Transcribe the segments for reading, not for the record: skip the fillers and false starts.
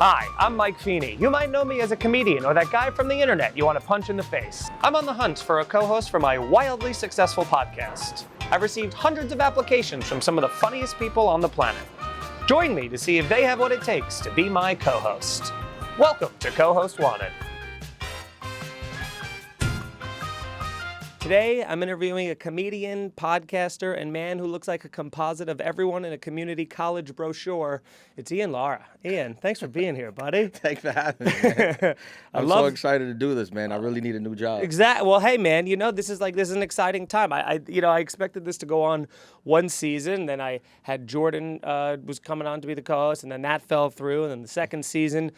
Hi, I'm Mike Feeney. You might know me as a comedian or that guy from the internet you want to punch in the face. I'm on the hunt for a co-host for my wildly successful podcast. I've received hundreds of applications from some of the funniest people on the planet. Join me to see if they have what it takes to be my co-host. Welcome to Co-Host Wanted. Today, I'm interviewing a comedian, podcaster, and man who looks like a composite of everyone in a community college brochure. It's Ian Lara. Ian, thanks for being here, buddy. Thanks for having me, man. I'm so excited to do this, man. I really need a new job. Exactly. Well, hey, man, this is an exciting time. I expected this to go on one season, then I had Jordan was coming on to be the co-host, and then that fell through, and then the second season,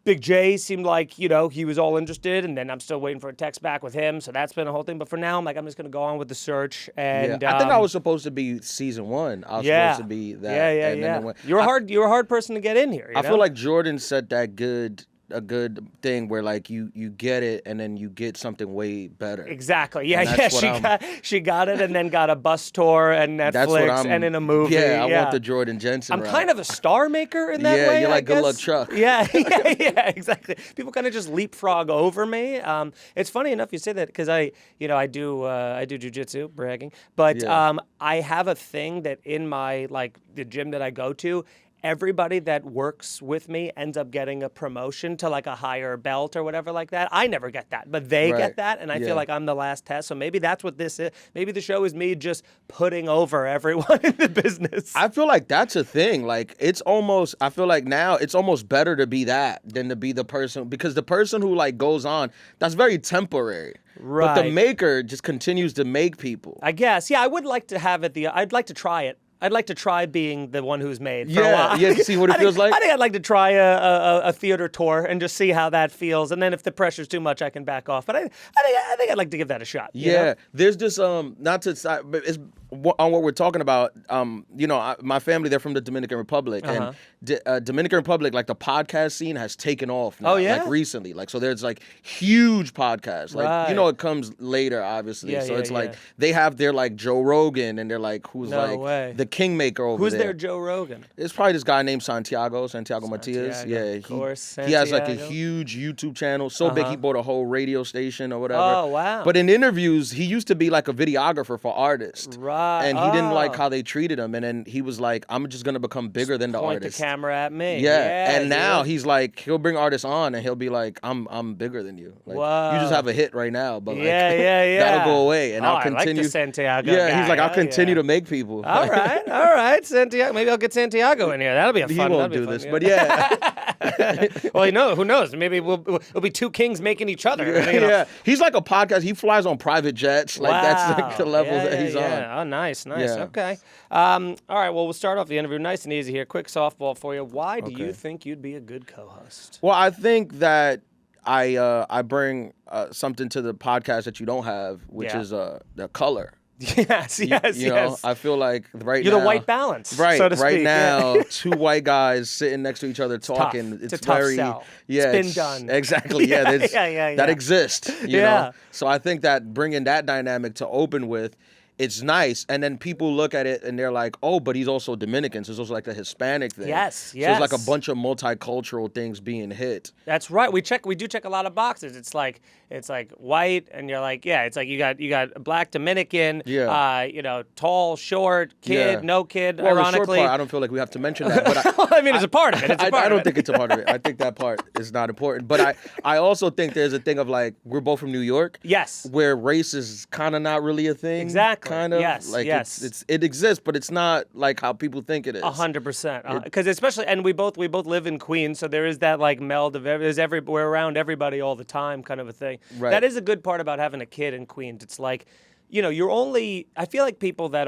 Big J seemed like, he was all interested, and then I'm still waiting for a text back with him, so that's been a whole thing. But for now, I'm just going to go on with the search. And I think I was supposed to be season one. I was supposed to be that. Yeah. You're a hard person to get in here. I feel like Jordan said a good thing where you get it and then you get something way better. Exactly. Yeah. She got it and then got a bus tour and Netflix and in a movie. Yeah, I want the Jordan Jensen. I'm kind of a star maker in that way. Yeah, you're like Good Luck Chuck. Yeah, exactly. People kind of just leapfrog over me. It's funny enough you say that because I do jujitsu, bragging, but I have a thing that in my the gym that I go to, everybody that works with me ends up getting a promotion to a higher belt or whatever like that. I never get that, but they get that, and I feel like I'm the last test. So maybe that's what this is. Maybe the show is me just putting over everyone in the business. I feel like that's a thing. I feel like now it's almost better to be that than to be the person, because the person who goes on, that's very temporary. Right. But the maker just continues to make people. I guess. Yeah, I would like to have it. I'd like to try it. I'd like to try being the one who's made for a while. Yeah, to see what it feels like? I think I'd like to try a theater tour and just see how that feels. And then if the pressure's too much, I can back off. But I think I'd like to give that a shot. Yeah. There's this, not to side, but it's on what we're talking about. My family, they're from the Dominican Republic. And Dominican Republic, the podcast scene has taken off now. Oh, yeah? Recently. So there's huge podcasts. Right. It comes later, obviously. They have their Joe Rogan and they're who's way. The kingmaker over Who's there. their Joe Rogan? It's probably this guy named Santiago Matias. Yeah, of course. He has a huge YouTube channel, so big he bought a whole radio station or whatever. Oh, wow. But in interviews, he used to be a videographer for artists. Right. And he didn't like how they treated him, and then he was like, I'm just gonna become bigger than the Point artist. the camera at me. Yeah. And now he's he'll bring artists on and he'll be like, I'm bigger than you. Wow. You just have a hit right now, but that'll go away, and I'll continue. I like the Santiago Yeah, guy. he's like, I'll continue to make people. All right, Santiago. Maybe I'll get Santiago in here. That'll be a fun. He won't do this, but yeah. Well, who knows? Maybe we'll be two kings making each other. Yeah, he's like a podcast. He flies on private jets. Wow. That's the level that he's on. Oh, nice. Yeah. Okay. All right. Well, we'll start off the interview nice and easy here. Quick softball for you. Why do you think you'd be a good co-host? Well, I think that I bring something to the podcast that you don't have, which is the color. Yes. I feel like right You're now, the white balance, right? so to right speak. now, two white guys sitting next to each other talking. It's a tough very sell. Yeah, it's been done. Exactly. Yeah, that exists. You know? So I think that bringing that dynamic to open with, it's nice, and then people look at it and they're like, "Oh, but he's also Dominican, so it's also a Hispanic thing." Yes. So it's a bunch of multicultural things being hit. That's right. We do check a lot of boxes. It's white, and you're it's you got a black Dominican, tall, short, kid, no kid. Well, ironically, the short part, I don't feel like we have to mention that. But it's a part of it. I don't think it's a part of it. I think that part is not important. But I also think there's a thing of we're both from New York. Yes. Where race is kind of not really a thing. Exactly. Kind of. Yes. It exists, but it's not how people think it is. 100%. Because especially, and we both live in Queens, so there is that meld of we're around everybody all the time kind of a thing. Right. That is a good part about having a kid in Queens. It's you're only. I feel like people that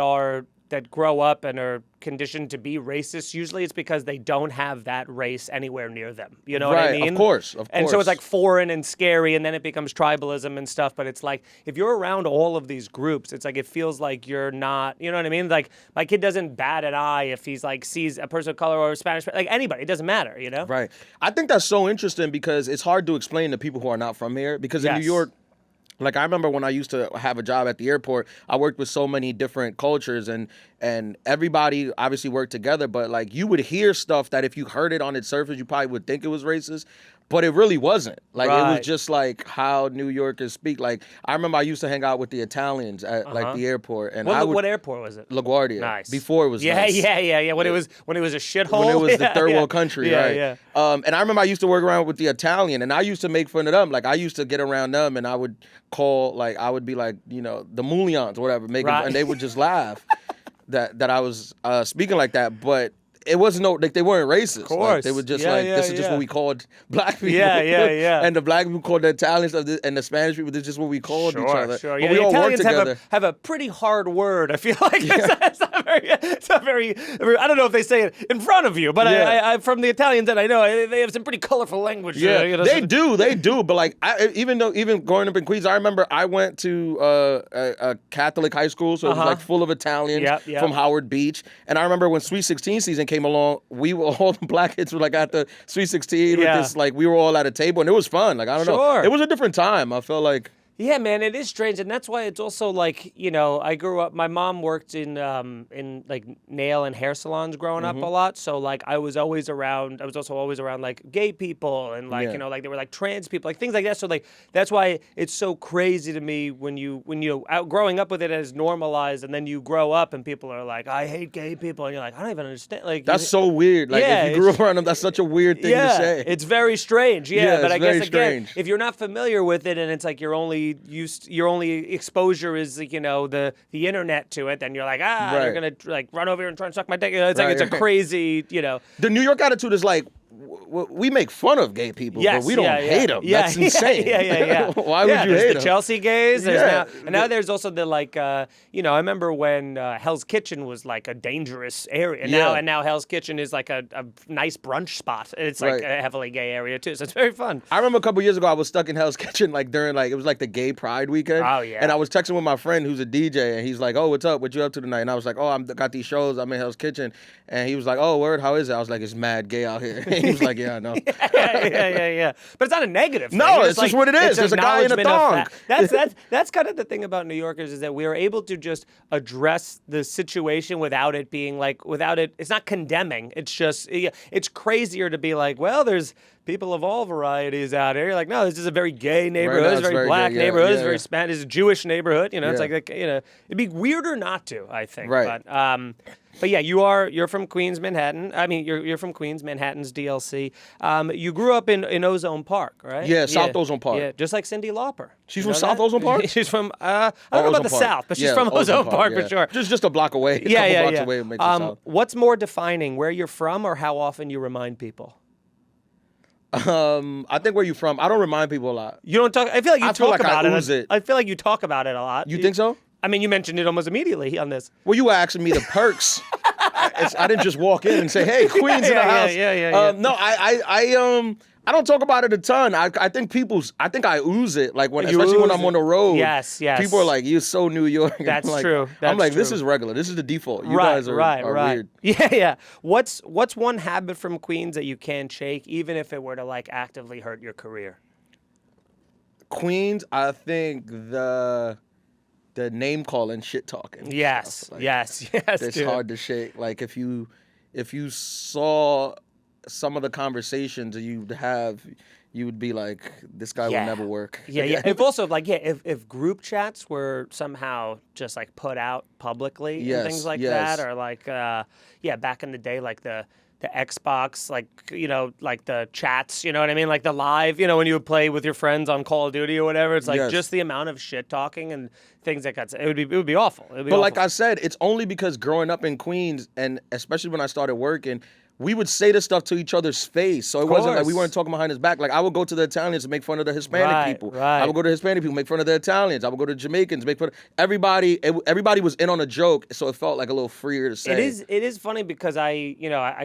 grow up and are conditioned to be racist, usually it's because they don't have that race anywhere near them. You know what I mean? Of course. And so it's foreign and scary, and then it becomes tribalism and stuff. But it's if you're around all of these groups, it's it feels like you're not, you know what I mean? My kid doesn't bat an eye if he's sees a person of color or Spanish, anybody, it doesn't matter, you know? Right. I think that's so interesting because it's hard to explain to people who are not from here, because in New York, Like, I remember when I used to have a job at the airport, I worked with so many different cultures, and everybody obviously worked together, but like you would hear stuff that if you heard it on its surface, you probably would think it was racist, but it really wasn't. Like, it was just like how New Yorkers speak. Like, I remember I used to hang out with the Italians at like the airport, and what airport was it? LaGuardia. Nice. Before it was nice. Yeah. When it was a shithole. When it was the third world country, right? Yeah. And I remember I used to work around with the Italian, and I used to make fun of them. Like, I used to get around them, and I would call, like, I would be like, you know, the Moulians or whatever, and they would just laugh that I was speaking like that, but it wasn't like they weren't racist. Of course. Like, they were just this is just what we called black people. Yeah. And the black people called the Italians and the Spanish people, this is just what we called each other. Sure. But Yeah, we the all Italians worked together. have a pretty hard word, I feel like. It's not very, I don't know if they say it in front of you, but I from the Italians that I know, they have some pretty colorful language. Yeah, you know, they do. But like, even growing up in Queens, I remember I went to a Catholic high school, so it was like full of Italians from Howard Beach. And I remember when Sweet 16 season came along, all the black kids were like at the Sweet 16 with this, like, we were all at a table, and it was fun. Like, I don't know. It was a different time. I felt like. Yeah, man, it is strange, and that's why it's also like, you know, I grew up. My mom worked in like nail and hair salons growing up a lot, so like I was always around. I was also always around like gay people and like you know, like they were like trans people, like things like that. So like that's why it's so crazy to me when you growing up with it as normalized, and then you grow up and people are like, I hate gay people, and you're like, I don't even understand. Like, that's so weird. Like, if you grew up around them, that's such a weird thing to say. It's very strange. Yeah, but I guess again, if you're not familiar with it, and it's like your only exposure is, you know, the internet to it, then you're like, they're gonna like run over here and try and suck my dick. You know, it's like it's a crazy, you know. The New York attitude is like, we make fun of gay people, but we don't hate them. That's insane. Yeah. Why would you hate them? There's the Chelsea gays. Now there's also the like, you know, I remember when Hell's Kitchen was like a dangerous area. Now Hell's Kitchen is like a nice brunch spot. It's like a heavily gay area too, so it's very fun. I remember a couple years ago I was stuck in Hell's Kitchen like during like, it was like the gay pride weekend. Oh yeah. And I was texting with my friend who's a DJ, and he's like, oh, what's up? What you up to tonight? And I was like, oh, I got these shows. I'm in Hell's Kitchen. And he was like, oh, word, how is it? I was like, it's mad gay out here. And he was like, yeah, I know. Yeah. But it's not a negative thing. No, it's just what it is. There's a guy in a thong. That's kind of the thing about New Yorkers, is that we are able to just address the situation without it being like, it's not condemning. It's just, it's crazier to be like, well, there's people of all varieties out here. You're like, no, this is a very gay neighborhood. It's a very black neighborhood. It's very Spanish. It's a Jewish neighborhood. You know, it's like, you know, it'd be weirder not to, I think. Right. But yeah, you're from Queens, Manhattan. I mean, you're from Queens, Manhattan's DLC. You grew up in Ozone Park, right? Yeah, South Ozone Park. Yeah, just like Cyndi Lauper. She's from South Ozone Park? She's from, I don't know about the South, but she's from Ozone Park for sure. Just a block away. A couple blocks away makes it South. What's more defining, where you're from or how often you remind people? I think where you from. I don't remind people a lot. You don't talk. I feel like you talk about it. I feel like you talk about it a lot. You think so? I mean, you mentioned it almost immediately on this. Well, you were asking me the perks. I didn't just walk in and say, "Hey, Queens in the house." Yeah. No, I don't talk about it a ton. I think I ooze it, like especially when I'm on the road. Yes. People are like, "You're so New York." That's like, true. I'm like, this is regular. This is the default. You right, guys are weird. Yeah. What's one habit from Queens that you can't shake, even if it were to like actively hurt your career? Queens, I think the name calling, shit talking. Yes. It's hard to shake. Like if you saw some of the conversations you'd have, you would be like, this guy will never work. Yeah. If also if group chats were somehow just like put out publicly and things like that, or like back in the day, like the Xbox, like, you know, like the chats, you know what I mean? Like the live, you know, when you would play with your friends on Call of Duty or whatever, it's like just the amount of shit talking and things that got, it would be awful. But like I said, it's only because growing up in Queens, and especially when I started working, we would say this stuff to each other's face. So it wasn't like we weren't talking behind his back. Like I would go to the Italians and make fun of the Hispanic people. Right. I would go to Hispanic people, make fun of the Italians. I would go to Jamaicans, make fun of everybody. Everybody was in on a joke, so it felt like a little freer to say. It is funny because I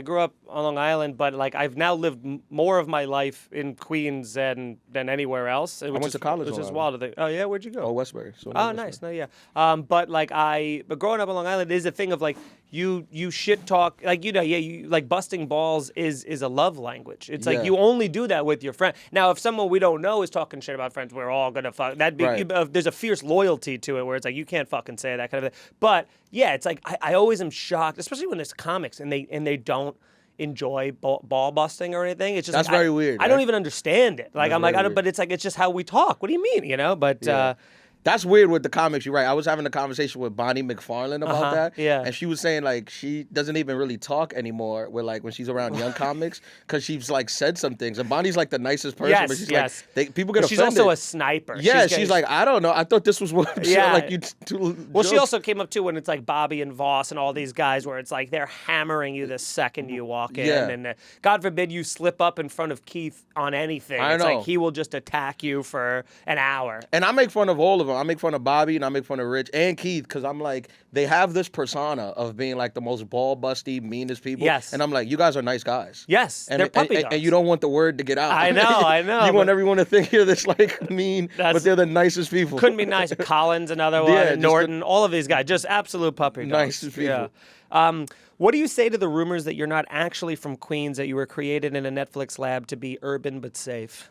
grew up on Long Island, but like I've now lived more of my life in Queens than anywhere else. I went to college. Which is wild to think. Oh yeah, where'd you go? Oh, Westbury. So nice. No, yeah. But growing up on Long Island is a thing of like, you shit talk, like, you like busting balls is a love language. It's like you only do that with your friend. Now, if someone we don't know is talking shit about friends, we're all gonna fuck. That'd be there's a fierce loyalty to it where it's like you can't fucking say that kind of thing. But yeah, it's like I always am shocked, especially when it's comics and they don't enjoy ball busting or anything. It's just that's very weird. I don't even understand it. Like, I'm like, but it's like it's just how we talk. What do you mean? But. That's weird with the comics. You're right. I was having a conversation with Bonnie McFarlane about that. Yeah. And she was saying, like, she doesn't even really talk anymore when she's around young comics because she's, like, said some things. And Bonnie's, like, the nicest person. But she's like, people get offended. She's also a sniper. Yeah, she's like, I don't know. I thought this was what like you do. Well, she also came up, too, when it's, like, Bobby and Voss and all these guys where it's, like, they're hammering you the second you walk in. Yeah. And God forbid you slip up in front of Keith on anything. It's like he will just attack you for an hour. And I make fun of all of them. I make fun of Bobby and I make fun of Rich and Keith because I'm like, they have this persona of being like the most ball-busty, meanest people. Yes. And I'm like, you guys are nice guys. Yes, and, they're puppy dogs. And you don't want the word to get out. I know. You want everyone to think you're this like mean, but they're the nicest people. Couldn't be nice. Collins, another one. Yeah, Norton, all of these guys, just absolute puppy dogs. Nicest people. Yeah. What do you say to the rumors that you're not actually from Queens, that you were created in a Netflix lab to be urban but safe?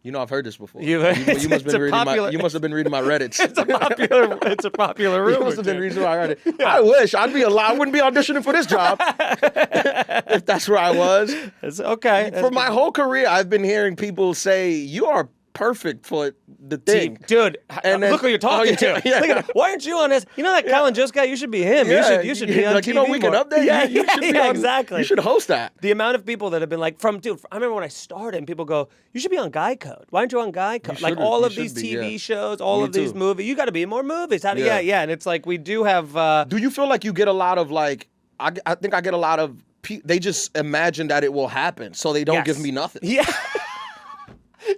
You know, I've heard this before. You must have been reading my Reddits. It's a popular rumor. You must have been reading my Reddit. Yeah. I wish I'd be alive. I wouldn't be auditioning for this job if that's where I was. It's okay. For my whole career, I've been hearing people say you are perfect for the thing. Dude, and then, look who you're talking to. Yeah. Look at, why aren't you on this? You know that Colin Jost guy? You should be him. Yeah. You should be on TV we can update. You should be on, exactly. You should host that. The amount of people that have been like, I remember when I started and people go, you should be on Guy Code. Why aren't you on Guy Code? Like all of these TV shows, all of these movies. You got to be in more movies. Yeah. And it's like we do have... Do you feel like you get a lot of like... I think I get a lot of... They just imagine that it will happen, so they don't give me nothing. Yeah.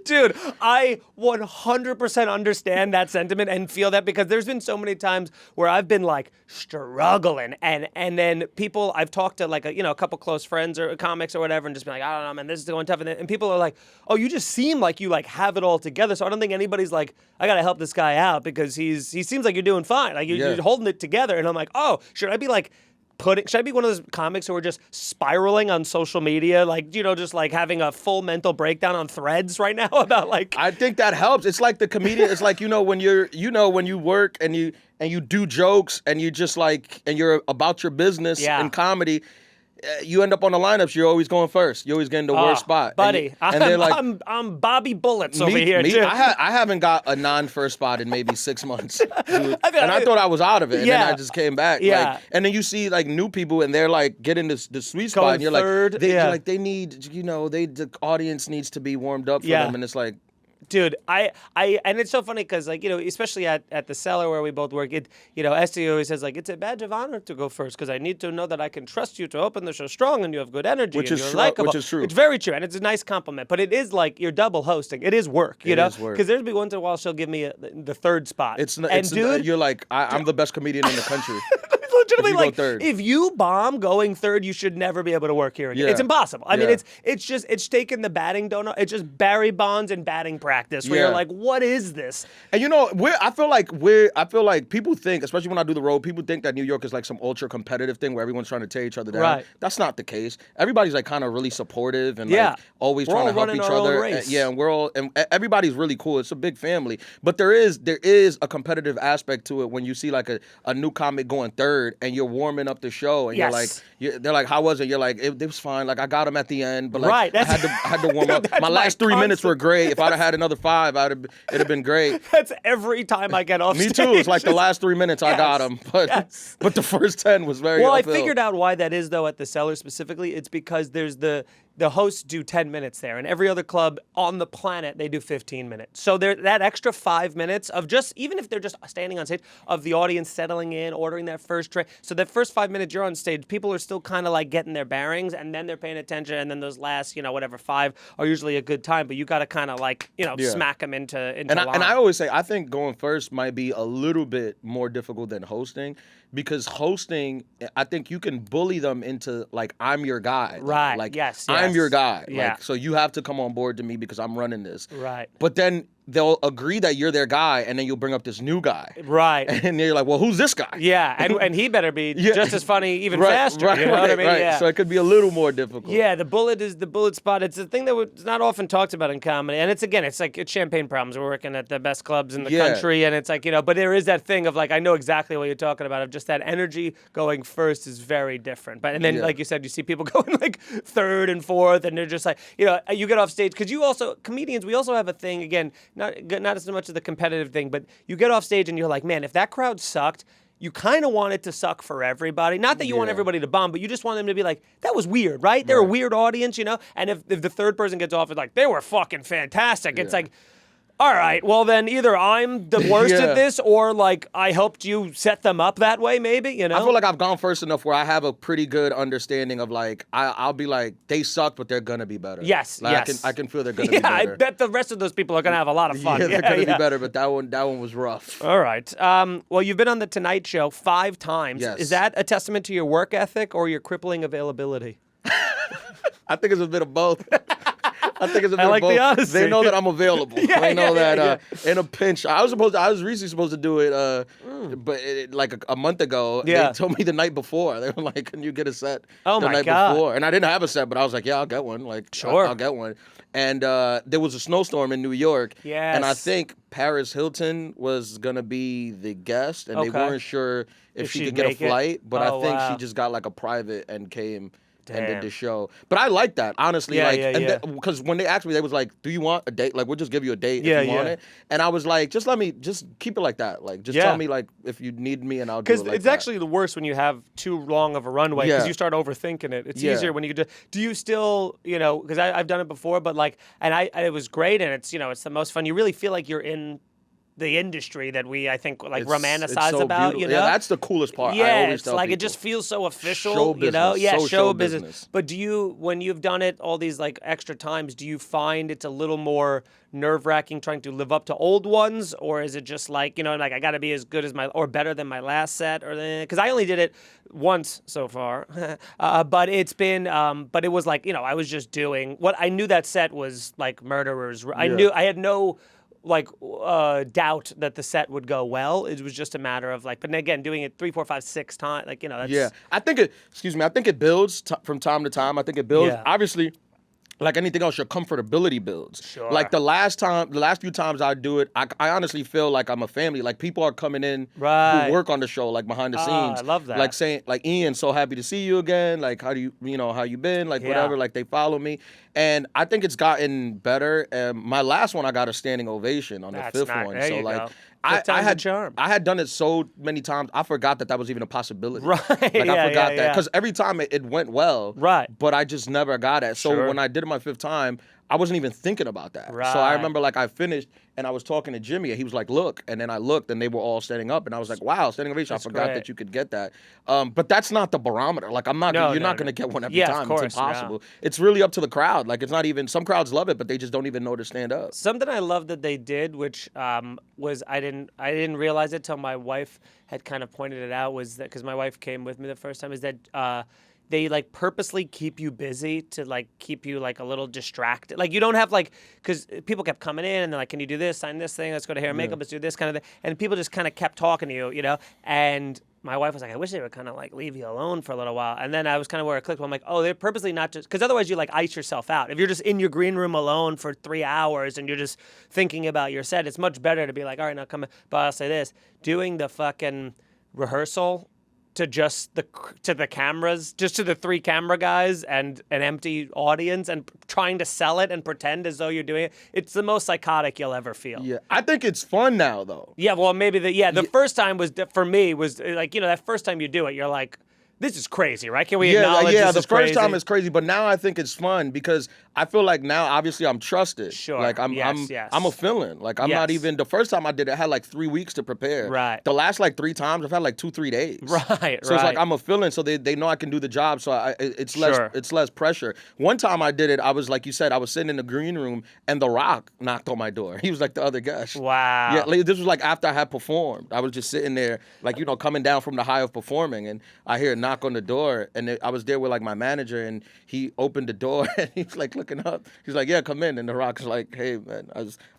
Dude, I 100% understand that sentiment and feel that because there's been so many times where I've been like struggling and then people, I've talked to like a couple close friends or comics or whatever and just been like, I don't know, man, this is going tough. And people are like, oh, you just seem like you like have it all together. So I don't think anybody's like, I got to help this guy out because he seems like you're doing fine. Like you're holding it together. And I'm like, oh, should I be like, should I be one of those comics who are just spiraling on social media, like, just like having a full mental breakdown on Threads right now about like... I think that helps. It's like the comedian. It's like, when you work and you do jokes and you just like, and you're about your business in comedy, you end up on the lineups, you're always going first. You always getting the worst spot. Buddy, I'm Bobby Bullets over here, too. I haven't got a non-first spot in maybe 6 months. I thought I was out of it, and then I just came back. Yeah. And then you see like new people, and they're like getting the sweet spot, and you're third, like, they need, the audience needs to be warmed up for them, and it's like... Dude, and it's so funny because, like, especially at the Cellar where we both work, Esty always says, like, it's a badge of honor to go first because I need to know that I can trust you to open the show strong and you have good energy and you're likable. Which is true. It's very true, and it's a nice compliment. But it is like you're double hosting. It is work, you know? It is work. Because there'd be once in a while she'll give me the third spot. Dude, you're like, I'm the best comedian in the country. Legitimately, like, if you bomb going third, you should never be able to work here again. Yeah. It's impossible. I mean, it's taking the batting donut. It's just Barry Bonds and batting practice where you're like, what is this? And I feel like people think, especially when I do the road, people think that New York is like some ultra competitive thing where everyone's trying to tear each other down. Right. That's not the case. Everybody's like kind of really supportive and like always trying to help each other. And everybody's really cool. It's a big family. But there is a competitive aspect to it when you see like a new comic going third and you're warming up the show and you're like, they're like, how was it? You're like, it was fine. Like I got him at the end, but like I had to warm up. My last 3 minutes were great. If I'd have had another 5, it'd have been great. That's every time I get off Me stage. too. It's like the last 3 minutes I got him, but the first 10 was very uphill. I figured out why that is though at the Cellar specifically. It's because there's the hosts do 10 minutes there, and every other club on the planet, they do 15 minutes. So that extra 5 minutes of just, even if they're just standing on stage, of the audience settling in, ordering that first tray. So that first 5 minutes you're on stage, people are still kind of like getting their bearings, and then they're paying attention, and then those last, 5 are usually a good time, but you got to kind of like, smack them into line. And I always say, I think going first might be a little bit more difficult than hosting, because hosting, I think you can bully them into like, I'm your guy. Right. Like, yes. I'm your guy. Yeah. Like, so you have to come on board to me because I'm running this. Right. But then they'll agree that you're their guy, and then you'll bring up this new guy. Right. And you're like, well, who's this guy? Yeah, and he better be just as funny, even faster. Right, you know what I mean? Right. Yeah. So it could be a little more difficult. Yeah, the bullet spot. It's a thing that was not often talked about in comedy. And it's like it's champagne problems. We're working at the best clubs in the country, and it's like, but there is that thing of like, I know exactly what you're talking about, of just that energy going first is very different. And then, like you said, you see people going like third and fourth, and they're just like, you get off stage, because comedians, we also have a thing, again, not as much of the competitive thing, but you get off stage and you're like, man, if that crowd sucked, you kind of want it to suck for everybody. Not that you want everybody to bomb, but you just want them to be like, that was weird, right? They're a weird audience, And if the third person gets off, it's like, they were fucking fantastic. It's like, all right, well then either I'm the worst at this, or like I helped you set them up that way, maybe, I feel like I've gone first enough where I have a pretty good understanding of like, I'll be like, they suck, but they're gonna be better. Yes, like, yes. I can feel they're gonna be better. Yeah, I bet the rest of those people are gonna have a lot of fun. Yeah, they're gonna be better, but that one was rough. All right. Well, you've been on The Tonight Show 5 times. Yes. Is that a testament to your work ethic or your crippling availability? I think it's a bit of both. I think it's a bit like of both. the honesty. They know that I'm available. They know that in a pinch. I was recently supposed to do it, but like a month ago. Yeah. They told me the night before. They were like, "Can you get a set the night before?" And I didn't have a set, but I was like, "Yeah, I'll get one. Like, sure, I'll get one." And there was a snowstorm in New York. Yes. And I think Paris Hilton was gonna be the guest, and they weren't sure if she could get a flight. But I think she just got like a private and came and did the show. But I like that, honestly. Because when they asked me, they was like, "Do you want a date? Like, we'll just give you a date if you want it." And I was like, just keep it like that. Like, just tell me like if you need me, and I'll do it like that. Because it's actually the worst when you have too long of a runway, because you start overthinking it. It's easier when you could do you still, because I've done it before, but like, and it was great, and it's, it's the most fun. You really feel like you're in the industry that we, I think, like romanticize so about, beautiful. Yeah, that's the coolest part. I always tell people. It just feels so official, show business. Yeah, so show business. But when you've done it all these like extra times, do you find it's a little more nerve-wracking trying to live up to old ones, or is it just like, like I got to be as good as or better than my last set, or because I only did it once so far, but it's been, but it was like, I was just doing what I knew that set was like murderers. I knew I had no doubt that the set would go well. It was just a matter of like, but again, doing it 3, 4, 5, 6 times, like, that's... I think it builds from time to time. I think it builds. Obviously, like anything else, your comfortability builds. Sure. Like the last few times I do it, I honestly feel like I'm a family. Like people are coming in who work on the show, like behind the scenes. I love that. Like saying, like, "Ian, so happy to see you again. Like, how you been? Like, whatever." Like they follow me, and I think it's gotten better. My last one, I got a standing ovation on the 5th one. There so you like. go. I had done it so many times, I forgot that was even a possibility. Right. Like I forgot that because every time it went well. Right. But I just never got it. So when I did it my 5th time, I wasn't even thinking about that. Right. So I remember like I finished and I was talking to Jimmy and he was like, "Look," and then I looked and they were all standing up and I was like, "Wow, standing ovation! That's I forgot great. that you could get that." But that's not the barometer. Like you're not going to get one every time. Of course, it's impossible. It's really up to the crowd. Like it's not even. Some crowds love it, but they just don't even know to stand up. Something I love that they did, which was I didn't realize it till my wife had kind of pointed it out, was that because my wife came with me the first time, is that they like purposely keep you busy to like keep you like a little distracted. Like you don't have like, because people kept coming in and they're like, "Can you do this? Sign this thing. Let's go to hair and makeup. Let's do this kind of thing." And people just kind of kept talking to you, And my wife was like, "I wish they would kind of like leave you alone for a little while." And then I was kind of where it clicked. I'm like, oh, they're purposely not just, because otherwise you like ice yourself out. If you're just in your green room alone for 3 hours and you're just thinking about your set, it's much better to be like, "All right, now come in." But I'll say this, doing the fucking rehearsal to the cameras, just to the 3 camera guys and an empty audience and trying to sell it and pretend as though you're doing it, it's the most psychotic you'll ever feel. Yeah, I think it's fun now though. Yeah, well, maybe the first time was, for me, was like, that first time you do it, you're like, this is crazy, right? Can we acknowledge this the is first crazy? time is crazy, but now I think it's fun because I feel like now, obviously, I'm trusted. Sure. Like I'm a fill-in. Like I'm not even. The first time I did it, I had like 3 weeks to prepare. Right. The last like 3 times, I've had like 2-3 days. Right. So it's like I'm a fill-in, so they know I can do the job. So it's less pressure. One time I did it, I was like you said, I was sitting in the green room and The Rock knocked on my door. He was like the other guest. Wow. Yeah. Like, this was like after I had performed. I was just sitting there, like coming down from the high of performing, and I hear a knock on the door. And I was there with like my manager, and he opened the door, and he's like, "Look walking up. He's like, yeah, come in. And The Rock's like, hey, man,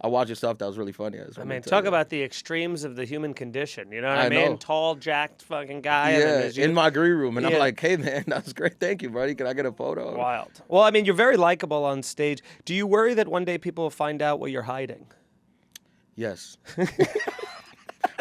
I watched your stuff. That was really funny. I mean, talk about the extremes of the human condition. You know what I mean? know. Tall, jacked fucking guy. Yeah, in my green room. And I'm like, hey, man, that was great. Thank you, buddy. Can I get a photo? Wild. Well, I mean, you're very likable on stage. Do you worry that one day people will find out what you're hiding? Yes.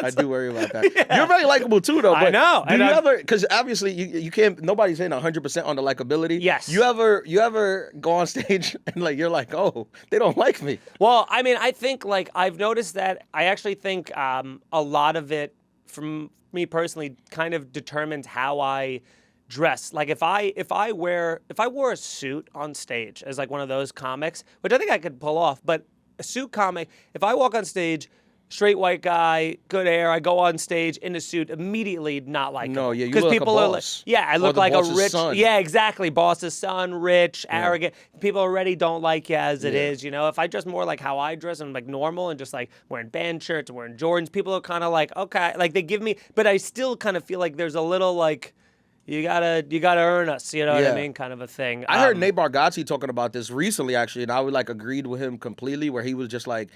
I do worry about that. Yeah. You're very likable too, though. But I know. Do you ever? Because obviously you can't. Nobody's saying 100% on the likability. Yes. You ever go on stage and like you're like, oh, they don't like me? Well, I mean, I think like I've noticed that. I actually think a lot of it, from me personally, kind of determines how I dress. Like if I wore a suit on stage as like one of those comics, which I think I could pull off, but a suit comic, if I walk on stage. Straight white guy, good hair. I go on stage in a suit, immediately not like no, yeah, you look people like a boss. I look like a rich, son. Yeah, exactly, boss's son, rich, arrogant. People already don't like you as it is, you know. If I dress more like how I dress and like normal and just like wearing band shirts and wearing Jordans, people are kind of like, okay, like they give me, but I still kind of feel like there's a little like. You gotta earn us, you know what I mean, kind of a thing. I heard Nate Bargatze talking about this recently, actually, and I would like agreed with him completely, where he was just like.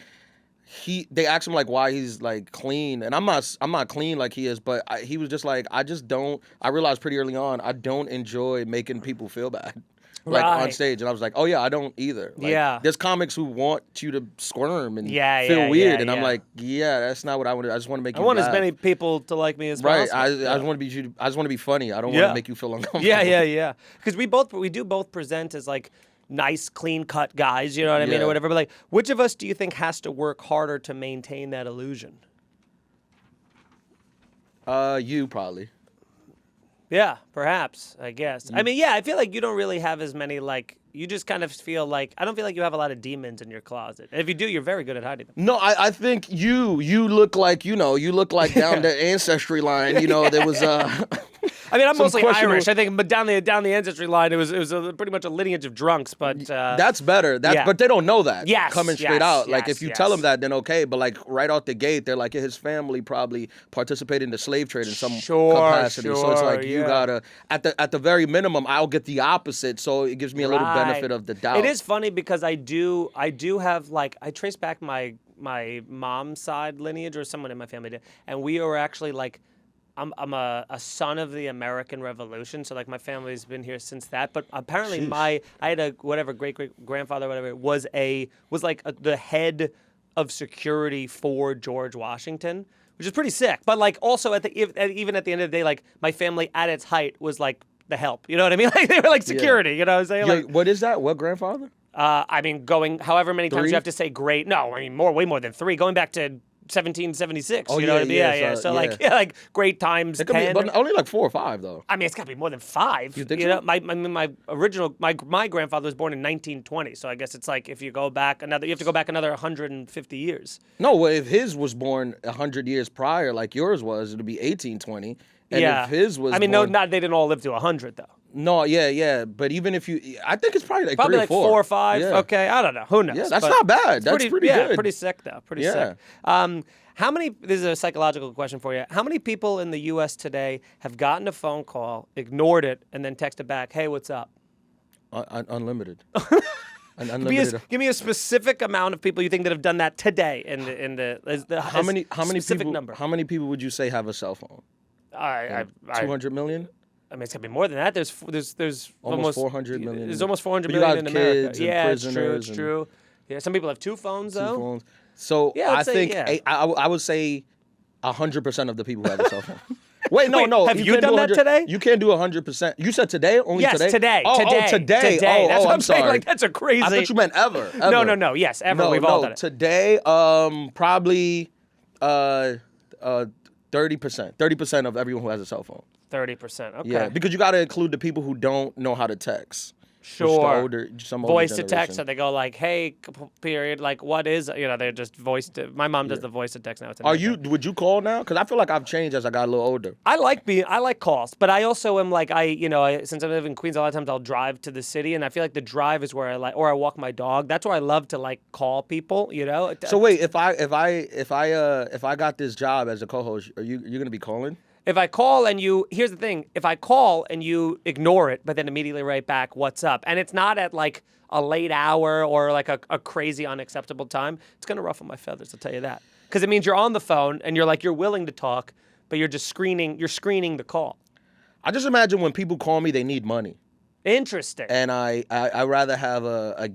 They asked him like why he's like clean, and I'm not clean like he is, but he was just like, I realized pretty early on I don't enjoy making people feel bad. Like on stage, and I was like, "Oh yeah, I don't either." Like, there's comics who want you to squirm and feel weird, and I'm like, "Yeah, that's not what I want. I just want to make you." I want laugh. as many people to like me as possible. Right. I just want to be funny. I don't want to make you feel uncomfortable. Yeah. Because we do both present as like nice, clean-cut guys. You know what I mean, or whatever. But like, which of us do you think has to work harder to maintain that illusion? You probably. Yeah, perhaps, I guess. I mean, I feel like you don't really have as many, like, you just kind of feel like, I don't feel like you have a lot of demons in your closet. And if you do, you're very good at hiding them. No, I think you look like, you look like down the ancestry line, there was I mean, I'm mostly Irish. I think, but down the ancestry line, it was pretty much a lineage of drunks. But that's better. But they don't know that. Coming straight out. Like if you tell them that, then okay. But like right out the gate, they're like his family probably participated in the slave trade in some capacity. So it's like you gotta at the very minimum, I'll get the opposite. So it gives me a little benefit of the doubt. It is funny because I do have like I trace back my mom's side lineage, or someone in my family did, and we were actually like. I'm a son of the American Revolution, so like my family's been here since that. But apparently I had a whatever great grandfather, whatever was like the head of security for George Washington, which is pretty sick. But like also even at the end of the day, like my family at its height was like the help. You know what I mean? Like they were like security. You know what I'm saying? Like what is that? What grandfather? I mean, going however many times you have to say great. No, I mean way more than 3. Going back to 1776. You know what I mean? Yeah. So like great times. It could 10. But only like 4 or 5 though. I mean, it's got to be more than 5. You think so? My original my grandfather was born in 1920. So I guess it's like if you go back you have to go back another 150 years. No, well, if his was born 100 years prior, like yours was, it'd be 1820. And if his was, I mean, they didn't all live to 100 though. No, yeah. But even if I think it's probably like 3 or 4. Probably like 4 or 5. Yeah. Okay, I don't know. Who knows? Yeah, that's not bad. That's pretty good. Pretty sick though. Pretty sick. How many? This is a psychological question for you. How many people in the U.S. today have gotten a phone call, ignored it, and then texted back, "Hey, what's up?" Unlimited. Give me a specific amount of people you think that have done that today. How many specific people? Number. How many people would you say have a cell phone? 200 million. I mean, it's gotta be more than that. There's almost 400 million. There's almost 400 million in America. Yeah, it's true. Yeah, some people have 2 phones though. 2 phones. So I think I would say 100% of the people who have a cell phone. Wait, no. Have you done that today? You can't do 100%. You said today? Only yes, today? Today. That's what I'm saying. Like that's a crazy. I thought you meant ever. No. Yes, ever. No, We've all done it. Today, probably 30%. 30% of everyone who has a cell phone. 30%. Okay. Yeah, because you got to include the people who don't know how to text. Sure. Some voice to text, so they go like, "Hey, period." Like, what is? They're just voice to. My mom does the voice to text now. Would you call now? Because I feel like I've changed as I got a little older. I like calls, but I also am like since I live in Queens, a lot of times I'll drive to the city, and I feel like the drive is where I walk my dog. That's where I love to like call people. So wait, if I got this job as a co-host, are you gonna be calling? If I call and here's the thing, if I call and you ignore it, but then immediately write back, what's up? And it's not at like a late hour or like a crazy unacceptable time, it's going to ruffle my feathers, I'll tell you that. Because it means you're on the phone and you're willing to talk, but you're screening the call. I just imagine when people call me, they need money. Interesting. And I rather have a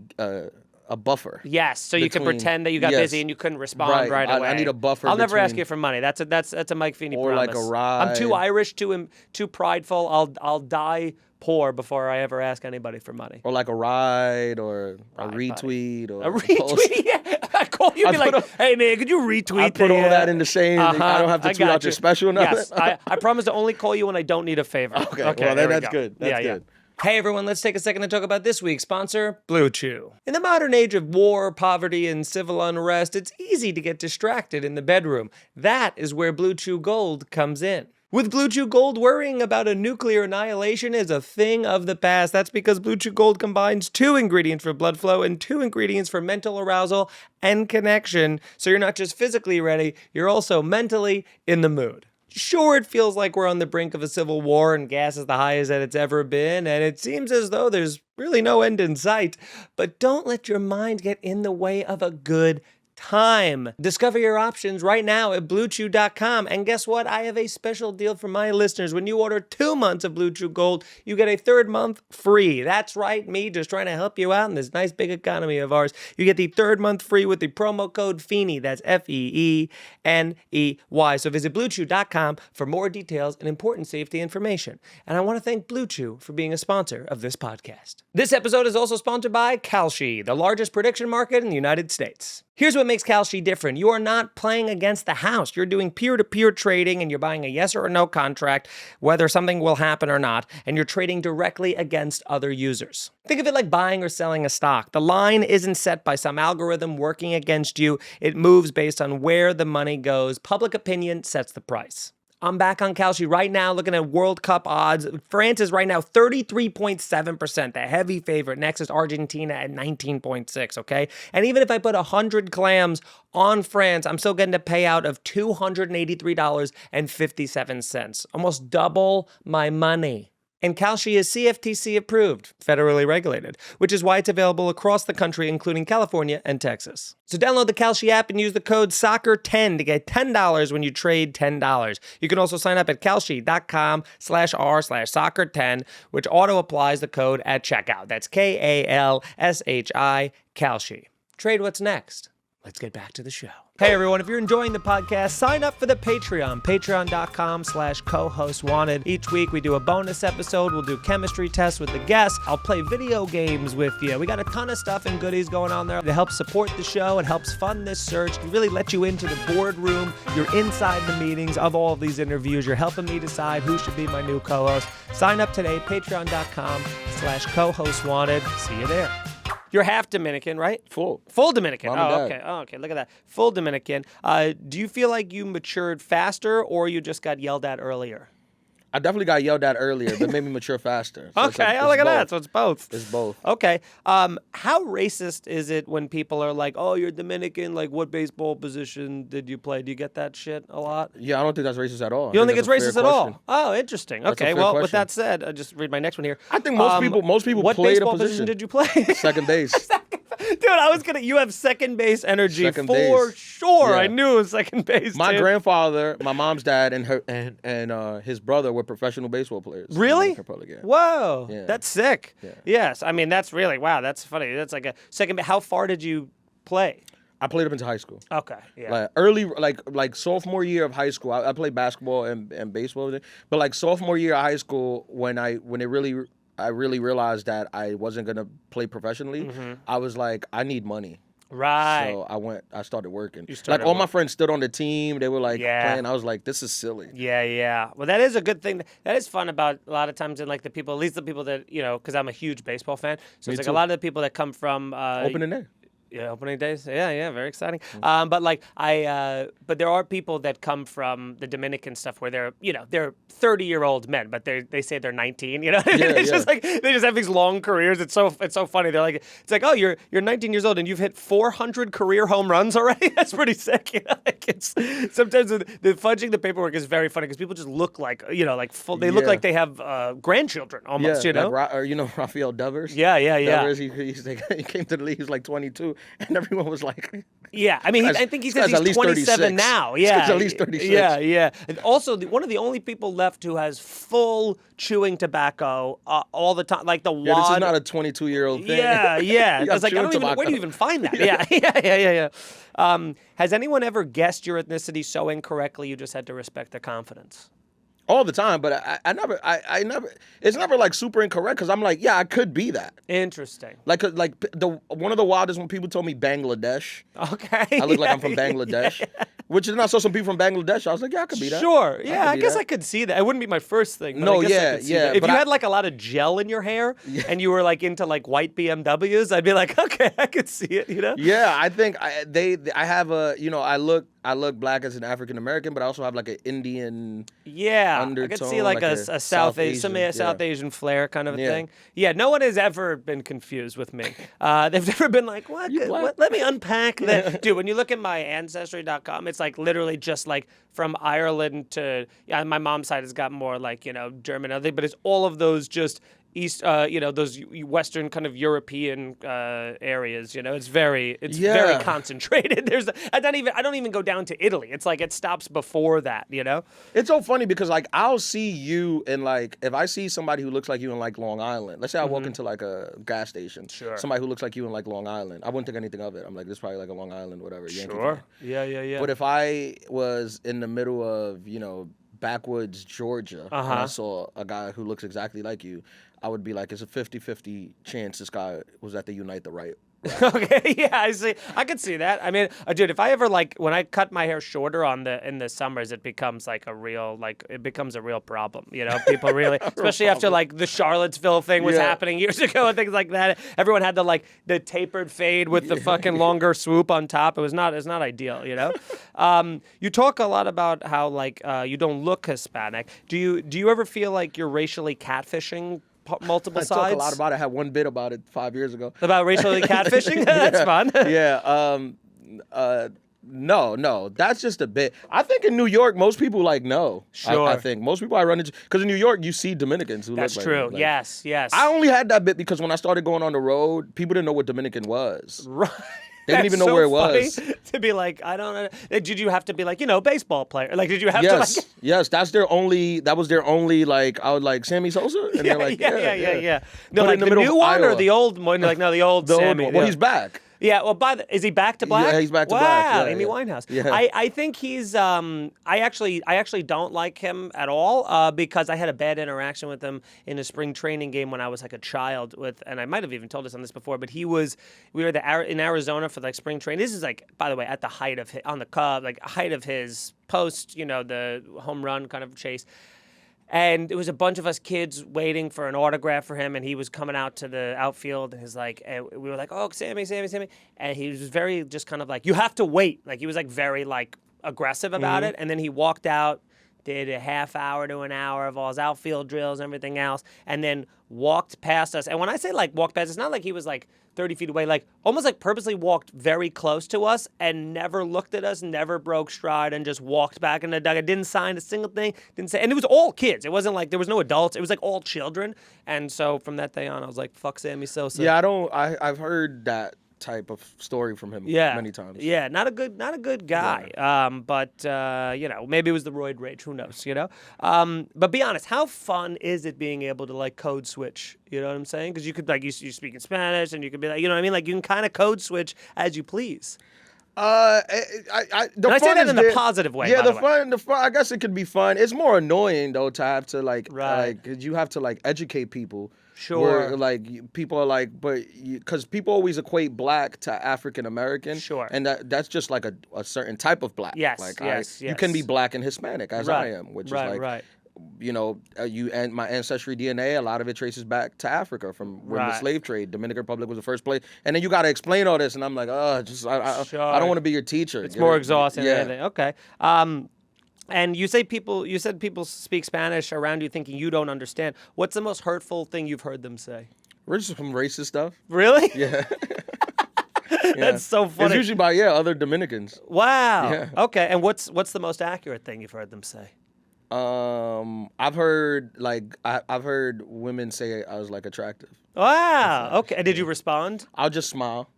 buffer. Yes, so you can pretend that you got busy and you couldn't respond right away. I need a buffer. I'll never ask you for money. That's a Mike Feeney or promise. Like a ride. I'm too Irish, too prideful. I'll die poor before I ever ask anybody for money. Or like a ride or a retweet. Or a retweet? Yeah. I call you and be like, hey, man, could you retweet I put all that in the same. I don't have to tweet out your special. Yes, I promise to only call you when I don't need a favor. Okay, well, that's good. That's good. Hey everyone, let's take a second to talk about this week's sponsor, Blue Chew. In the modern age of war, poverty, and civil unrest, it's easy to get distracted in the bedroom. That is where Blue Chew Gold comes in. With Blue Chew Gold, worrying about a nuclear annihilation is a thing of the past. That's because Blue Chew Gold combines 2 ingredients for blood flow and 2 ingredients for mental arousal and connection. So you're not just physically ready, you're also mentally in the mood. Sure, it feels like we're on the brink of a civil war and gas is the highest that it's ever been, and it seems as though there's really no end in sight. But don't let your mind get in the way of a good time. Discover your options right now at BlueChew.com. And guess what? I have a special deal for my listeners. When you order 2 months of Blue Chew Gold, you get a 3rd month free. That's right, me just trying to help you out in this nice big economy of ours. You get the 3rd month free with the promo code Feeney. That's Feeney. So visit BlueChew.com for more details and important safety information. And I want to thank Blue Chew for being a sponsor of this podcast. This episode is also sponsored by Kalshi, the largest prediction market in the United States. Here's what makes Kalshi different. You are not playing against the house. You're doing peer-to-peer trading and you're buying a yes or a no contract, whether something will happen or not, and you're trading directly against other users. Think of it like buying or selling a stock. The line isn't set by some algorithm working against you. It moves based on where the money goes. Public opinion sets the price. I'm back on Kalshi right now looking at World Cup odds. France is right now 33.7%, the heavy favorite. Next is Argentina at 19.6, okay? And even if I put 100 clams on France, I'm still getting a payout of $283.57, almost double my money. And Kalshi is CFTC approved, federally regulated, which is why it's available across the country, including California and Texas. So download the Kalshi app and use the code SOCCER10 to get $10 when you trade $10. You can also sign up at kalshi.com/r/soccer10, which auto applies the code at checkout. That's KALSHI, Kalshi. Trade what's next. Let's get back to the show. Hey everyone, if you're enjoying the podcast, sign up for the Patreon, patreon.com/co-host-wanted. Each week we do a bonus episode. We'll do chemistry tests with the guests. I'll play video games with you. We got a ton of stuff and goodies going on there to help support the show. It helps fund this search. It really let you into the boardroom. You're inside the meetings of all of these interviews. You're helping me decide who should be my new co-host. Sign up today, patreon.com/co-host-wanted. See you there. You're half Dominican, right? Full Dominican. Okay. Look at that. Full Dominican. Do you feel like you matured faster or you just got yelled at earlier? I definitely got yelled at earlier, but made me mature faster. So okay, look at that. So it's both. It's both. Okay. How racist is it when people are like, oh, you're Dominican, like what baseball position did you play? Do you get that shit a lot? Yeah, I don't think that's racist at all. You don't think it's racist at all? Oh, interesting. Okay, well, with that said, I'll just read my next one here. I think most people what played baseball a position. did you play? Second base. Dude, you have second base energy for sure. Yeah. I knew it was second base. My grandfather, my mom's dad, and his brother were professional baseball players. Really? Yeah. Whoa, yeah. That's sick. Yeah. Yes, I mean that's really that's funny. That's like a second. How far did you play? I played up into high school. Okay, yeah. Like early, like sophomore year of high school, I played basketball and baseball, but like sophomore year of high school, when I really realized that I wasn't gonna play professionally, I was like, I need money. Right. So I started working. Like all my friends stood on the team. They were like playing. I was like, this is silly. Yeah. Well, that is a good thing. That is fun about a lot of times in like the people, at least the people that, because I'm a huge baseball fan. So it's like a lot of the people that come from. Open in there. Yeah, opening days. Yeah, very exciting. But like but there are people that come from the Dominican stuff where they're 30-year-old men, but they say they're 19. You know, it's just like they just have these long careers. It's so funny. They're like, it's like, oh, you're 19 years old and you've hit 400 career home runs already. That's pretty sick. You know? Like it's sometimes the fudging the paperwork is very funny because people just look like full. They look like they have grandchildren almost. You know, like, Rafael Devers. Yeah. Devers, he came to the league. He was like 22. And everyone was like, yeah, I mean, I think he says he's 27 now. Yeah, he's at least 36. Yeah. And also, one of the only people left who has full chewing tobacco all the time, like the wad. Yeah, this is not a 22-year-old thing. Yeah. I was like, where do you even find that? Yeah. Has anyone ever guessed your ethnicity so incorrectly you just had to respect their confidence? All the time, but I never, it's never like super incorrect because I'm like, yeah, I could be that. Interesting. Like one of the wildest when people told me Bangladesh. Okay. I look like I'm from Bangladesh, which is not so some people from Bangladesh. I was like, yeah, I could be that. Sure. Yeah, I guess I could see that. It wouldn't be my first thing. But no, I guess I could see that. If you had like a lot of gel in your hair and you were like into like white BMWs, I'd be like, okay, I could see it. You know? Yeah, I think I have a I look black as an African American, but I also have like an Indian undertone. I could see like a South Asian flair kind of a thing. Yeah, no one has ever been confused with me. They've never been like, what? Let me unpack that. Dude, when you look at my Ancestry.com, it's like literally just like from Ireland to, my mom's side has got more like, German, but it's all of those just East, those Western kind of European areas. It's very concentrated. I don't even go down to Italy. It's like it stops before that. It's so funny because like I'll see you in like if I see somebody who looks like you in like Long Island. Let's say I walk into like a gas station. Sure. Somebody who looks like you in like Long Island. I wouldn't think anything of it. I'm like, this is probably like a Long Island, whatever. Sure. Yeah. But if I was in the middle of backwoods Georgia and I saw a guy who looks exactly like you, I would be like, it's a 50-50 chance this guy was at the Unite the Right. Okay, yeah, I see. I could see that. I mean, dude, if I ever when I cut my hair shorter in the summers, it becomes like a real problem. People really, especially after like the Charlottesville thing was happening years ago and things like that. Everyone had the tapered fade with the fucking longer swoop on top. It's not ideal. You talk a lot about how you don't look Hispanic. Do you ever feel like you're racially catfishing multiple sides? I talk a lot about it. I had one bit about it 5 years ago. About racially catfishing? That's fun. No, that's just a bit. I think in New York, most people know. Sure. I think most people I run into, because in New York, you see Dominicans who That's look true. like Yes. I only had that bit because when I started going on the road, people didn't know what Dominican was. Right. They didn't even know where it was. To be like, I don't know. Did you have to be like, baseball player? Like, did you have to Yes, that was their only, I would like, Sammy Sosa? And they're like, yeah. No, like the new one or the old one? Like, no, the old Sammy. Well, he's back. Yeah, well, is he back to black? Yeah, he's back to black. Wow, Amy Winehouse. Yeah. I think he's. I actually don't like him at all because I had a bad interaction with him in a spring training game when I was like a child and I might have even told us on this before, but we were in Arizona for spring training. This is by the way, at the height of on the Cubs, height of his post, the home run kind of chase. And there was a bunch of us kids waiting for an autograph for him, and he was coming out to the outfield, and and we were like, oh, Sammy. And he was very just kind of like, you have to wait. He was very aggressive about it. And then he walked out, did a half hour to an hour of all his outfield drills and everything else, and then walked past us. And when I say walked past, it's not like he was 30 feet away, almost purposely walked very close to us and never looked at us, never broke stride, and just walked back in the dugout. Didn't sign a single thing, didn't say, and it was all kids. It wasn't there was no adults. It was all children. And so from that day on, I was like, fuck Sammy Sosa. Yeah, I've heard that type of story from him many times. Yeah, not a good guy. Yeah. But maybe it was the roid rage. Who knows? But be honest, how fun is it being able to code switch? You know what I'm saying? Because you could you speak in Spanish, and you could be you know what I mean? You can kind of code switch as you please. I say that in a positive way. Yeah, the fun. I guess it could be fun. It's more annoying though to have to because you have to educate people. Sure. Where people are because people always equate black to African American. Sure. And that's just a certain type of black. Yes. You can be black and Hispanic as I am, which is you know, and my ancestry DNA, a lot of it traces back to Africa from when the slave trade. Dominican Republic was the first place, and then you got to explain all this, and I'm like, I don't want to be your teacher. It's more exhausting than anything. Okay. And you said people speak Spanish around you thinking you don't understand. What's the most hurtful thing you've heard them say? We're just some racist stuff. Really? Yeah. That's so funny. It's usually by other Dominicans. Wow. Yeah. Okay. And what's the most accurate thing you've heard them say? I've heard I've heard women say I was like attractive. Wow. Okay. And did you respond? I'll just smile.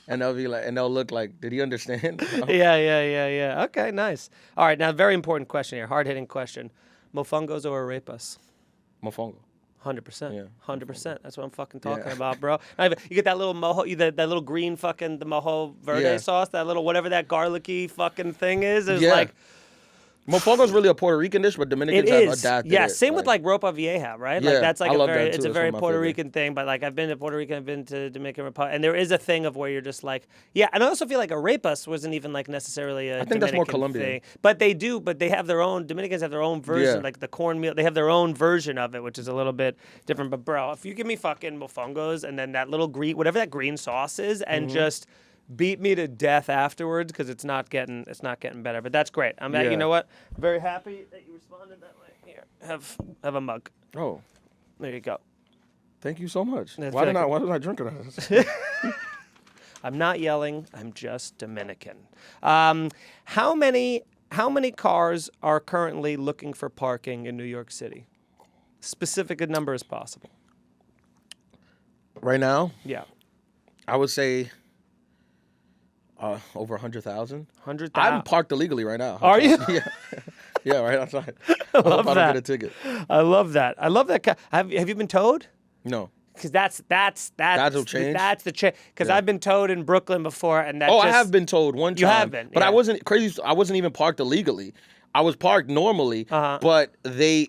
And they'll be like, and they'll look like, did he understand? Yeah. Okay, nice. All right, now very important question here, hard-hitting question. Mofongos or arepas? Mofongo. 100%. Yeah. 100%. That's what I'm fucking talking about, bro. You get that little that little green fucking the mojo verde sauce, that little whatever that garlicky fucking thing is. It's like Mofongo's really a Puerto Rican dish, but Dominicans have adapted it. Same with like ropa vieja, right? Yeah, like that's like it's a very Puerto Rican thing. But like I've been to Puerto Rican, I've been to Dominican Republic, and there is a thing of where you're just like, and I also feel like arepas wasn't even like necessarily a Dominican that's more Colombian thing. But they have their own, Dominicans have their own version, like the cornmeal, they have their own version of it, which is a little bit different. But bro, if you give me fucking mofongos and then that little green, whatever that green sauce is, and just beat me to death afterwards because it's not getting better. But that's great. You know what? Very happy that you responded that way. Here, have a mug. Oh, there you go. Thank you so much. Why did I drink it? I'm not yelling. I'm just Dominican. How many cars are currently looking for parking in New York City? Specific a number as possible. Right now? Yeah. I would say over 100,000. 100,000. I'm parked illegally right now. Are you? Yeah, right outside. I love I that. don't get a ticket. I love that. Have you been towed? No. Because that's That'll change? That's the change. Because I've been towed in Brooklyn before, and that. I have been towed one time. You have been, but I wasn't crazy. I wasn't even parked illegally. I was parked normally, but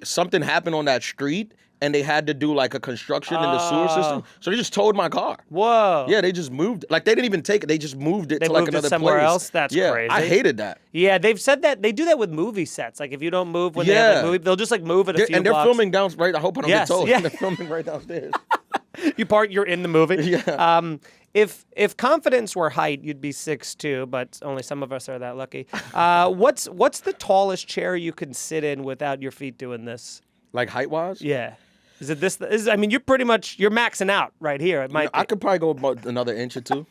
something happened on that street. And they had to do like a construction in the sewer system. So they just towed my car. Whoa. Yeah, they just moved. Like they didn't even take it. They just moved it to like another somewhere place. else? That's crazy. I hated that. Yeah, they've said that. They do that with movie sets. Like if you don't move when they have a movie, they'll just like move it a few And they're blocks. filming down, right? I hope I don't get told. Yeah. They're filming right downstairs. You're in the movie. Yeah. If confidence were height, you'd be 6'2", but only some of us are that lucky. What's the tallest chair you can sit in without your feet doing this? Like height-wise? Yeah. Is it this? I mean, you're maxing out right here. It might. I could probably go about another inch or two.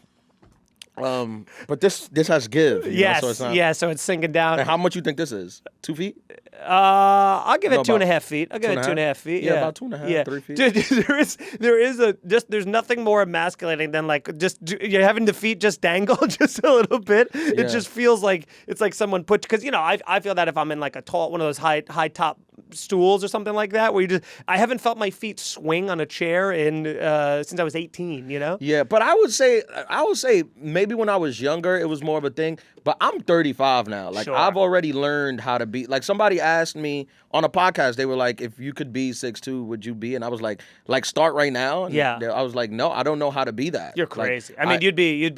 But this has give. Yes. So it's not, so it's sinking down. And how much you think this is? 2 feet? I'll give it 2.5 feet. I'll give it 2.5 feet. Yeah, about 2.5, 3 feet. Dude, there's nothing more emasculating than like you're having the feet just dangle just a little bit. It just feels like it's like someone put, because I feel that if I'm in like a tall one of those high top stools or something like that, where I haven't felt my feet swing on a chair since I was 18. Yeah, but I would say maybe when I was younger it was more of a thing. But I'm 35 now. Like I've already learned how to be. Like somebody asked me on a podcast, they were like, "If you could be 6'2", would you be?" And I was like start right now. And I was like, no, I don't know how to be that. You're crazy. Like, I mean, you'd be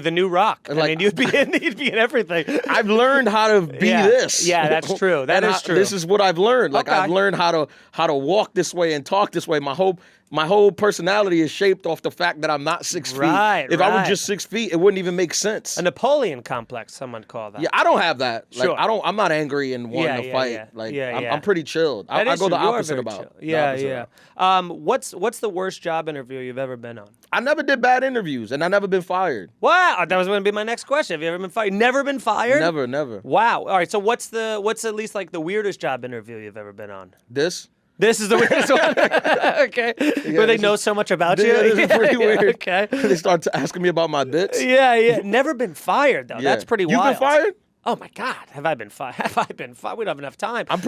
the new Rock. I mean, you'd be in everything. I've learned how to be this. Yeah, that's true. That is true. This is what I've learned. Like I've learned how to walk this way and talk this way. My whole personality is shaped off the fact that I'm not 6 feet. If I were just 6 feet, it wouldn't even make sense. A Napoleon complex, someone call that. Yeah, I don't have that. Like I'm not angry and wanting to fight. I'm pretty chilled. I go the opposite about. What's the worst job interview you've ever been on? I never did bad interviews, and I never been fired. Wow, that was going to be my next question. Have you ever been fired? Never been fired? Never. Wow. All right. So what's at least like the weirdest job interview you've ever been on? This is the weirdest one. Okay. Where they know so much about you. This is pretty weird. Okay. They start asking me about my bits. Yeah. Never been fired though. That's pretty wild. You've been fired? Oh my God, have I been fired? We don't have enough time. I'm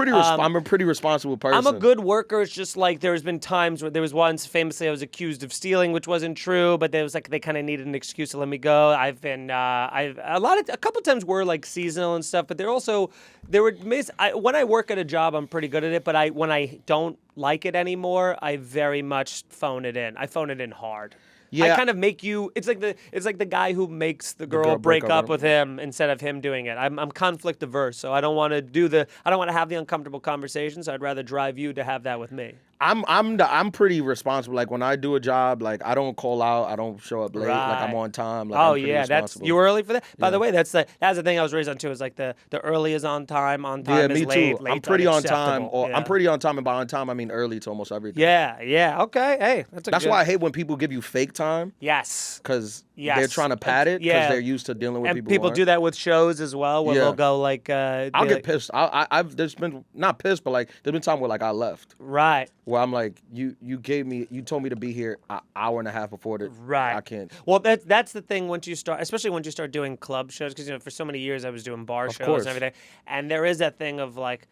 a pretty responsible person. I'm a good worker. It's just like there's been times where there was once famously I was accused of stealing, which wasn't true, but there was like they kind of needed an excuse to let me go. I've been a couple times were like seasonal and stuff, but when I work at a job, I'm pretty good at it. But when I don't like it anymore, I very much phone it in. I phone it in hard. Yeah. I kind of make you. It's like the guy who makes the girl break up with him instead of him doing it. I'm conflict averse, so I don't want to have the uncomfortable conversations. I'd rather drive you to have that with me. I'm pretty responsible. Like when I do a job, like I don't call out, I don't show up late. Like I'm on time. Like, I'm pretty responsible. You were early for that. By the way, that's the thing I was raised on too. Is like the early is on time is late. Me too. I'm pretty on time. Yeah. I'm pretty on time, and by on time I mean early to almost everything. Yeah. Okay. Hey, that's why I hate when people give you fake time. Yes. Because they're trying to pad it because they're used to dealing with people. And people do that with shows as well, where they'll go like. I'll get pissed. There's been not pissed, but like there's been time where like I left. Right. Where I'm like, you told me to be here an hour and a half before the right. I can't. Well, that's the thing especially once you start doing club shows, because for so many years I was doing bar shows and everything, and there is that thing of like,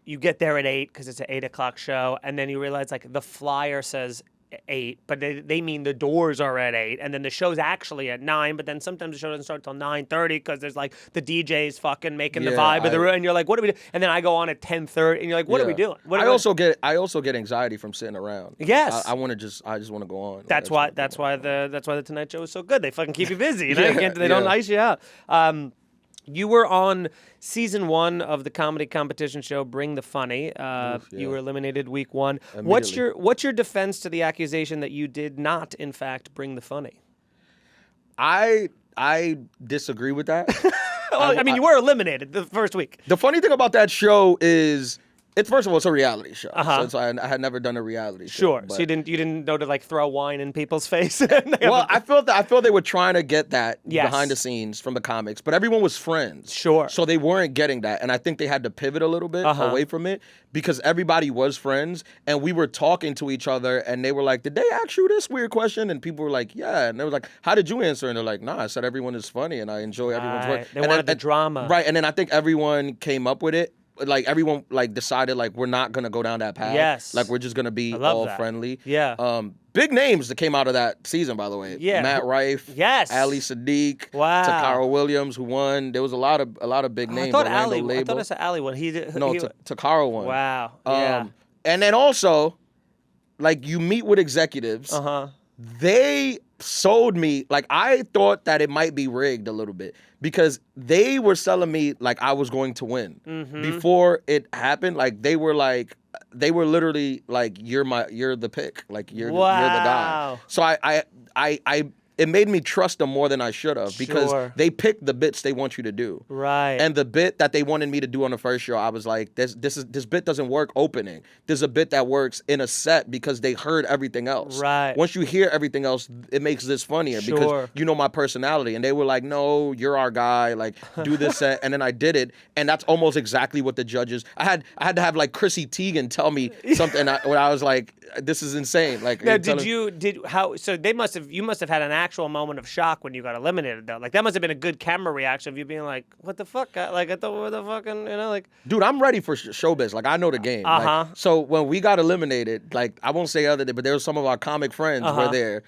you get there at 8 because it's an 8 o'clock show, and then you realize like the flyer says 8, but they mean the doors are at 8, and then the show's actually at 9, but then sometimes the show doesn't start till 9:30 because there's like the DJ's fucking making the vibe of the room, and you're like, what are we doing? And then I go on at 10:30, and you're like, what are we doing? I also get anxiety from sitting around. Yes, I just want to go on. That's why the Tonight Show is so good. They fucking keep you busy. You know? They don't ice you out. You were on season 1 of the comedy competition show Bring the Funny. You were eliminated week 1. What's your defense to the accusation that you did not, in fact, bring the funny? I disagree with that. Well, you were eliminated the first week. The funny thing about that show is, first of all, it's a reality show. So I had never done a reality show. Sure. So you didn't know to like throw wine in people's face? Well, I felt they were trying to get that behind the scenes from the comics, but everyone was friends. Sure. So they weren't getting that, and I think they had to pivot a little bit away from it because everybody was friends, and we were talking to each other, and they were like, "Did they ask you this weird question?" And people were like, "Yeah," and they was like, "How did you answer?" And they're like, "Nah, I said everyone is funny, and I enjoy everyone's work." They wanted the drama, right? And then I think everyone came up with it. Like everyone decided like we're not gonna go down that path. Yes. Like we're just gonna be all friendly. Yeah. Big names that came out of that season, by the way. Yeah. Matt Rife. Yes. Ali Sadiq. Wow. Takara Williams, who won. There was a lot of big names. I thought I said Ali won. Takara won. Wow. Yeah. And then also, like you meet with executives. They sold me, like I thought that it might be rigged a little bit because they were selling me like I was going to win. Before it happened, like they were literally like, you're the pick. Like you're the guy. So I it made me trust them more than I should have because they picked the bits they want you to do. Right. And the bit that they wanted me to do on the first show, I was like, this bit doesn't work opening. There's a bit that works in a set because they heard everything else. Right. Once you hear everything else, it makes this funnier because you know my personality. And they were like, no, you're our guy. Like, do this set. And then I did it. And that's almost exactly what the judges. I had to have like Chrissy Teigen tell me something when I was like, this is insane. Like, now, so you must have had an actual moment of shock when you got eliminated though. Like that must have been a good camera reaction of you being like, what the fuck? Like I thought, what the fucking, like. Dude, I'm ready for showbiz. Like I know the game. Like, so when we got eliminated, like I won't say other than, but there was some of our comic friends were there,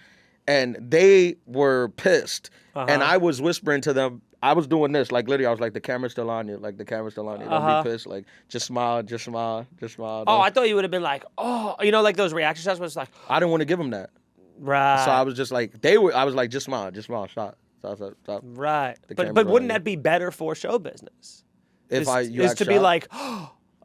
and they were pissed, and I was whispering to them. I was doing this, like literally, I was like, the camera's still on you, like the camera's still on you. Don't be pissed, like just smile, just smile, just smile. Oh, I thought you would have been like, like those reaction shots was like. I didn't want to give them that. Right. So I was just like, I was like, just smile, stop. Right. But wouldn't that be better for show business? Be like,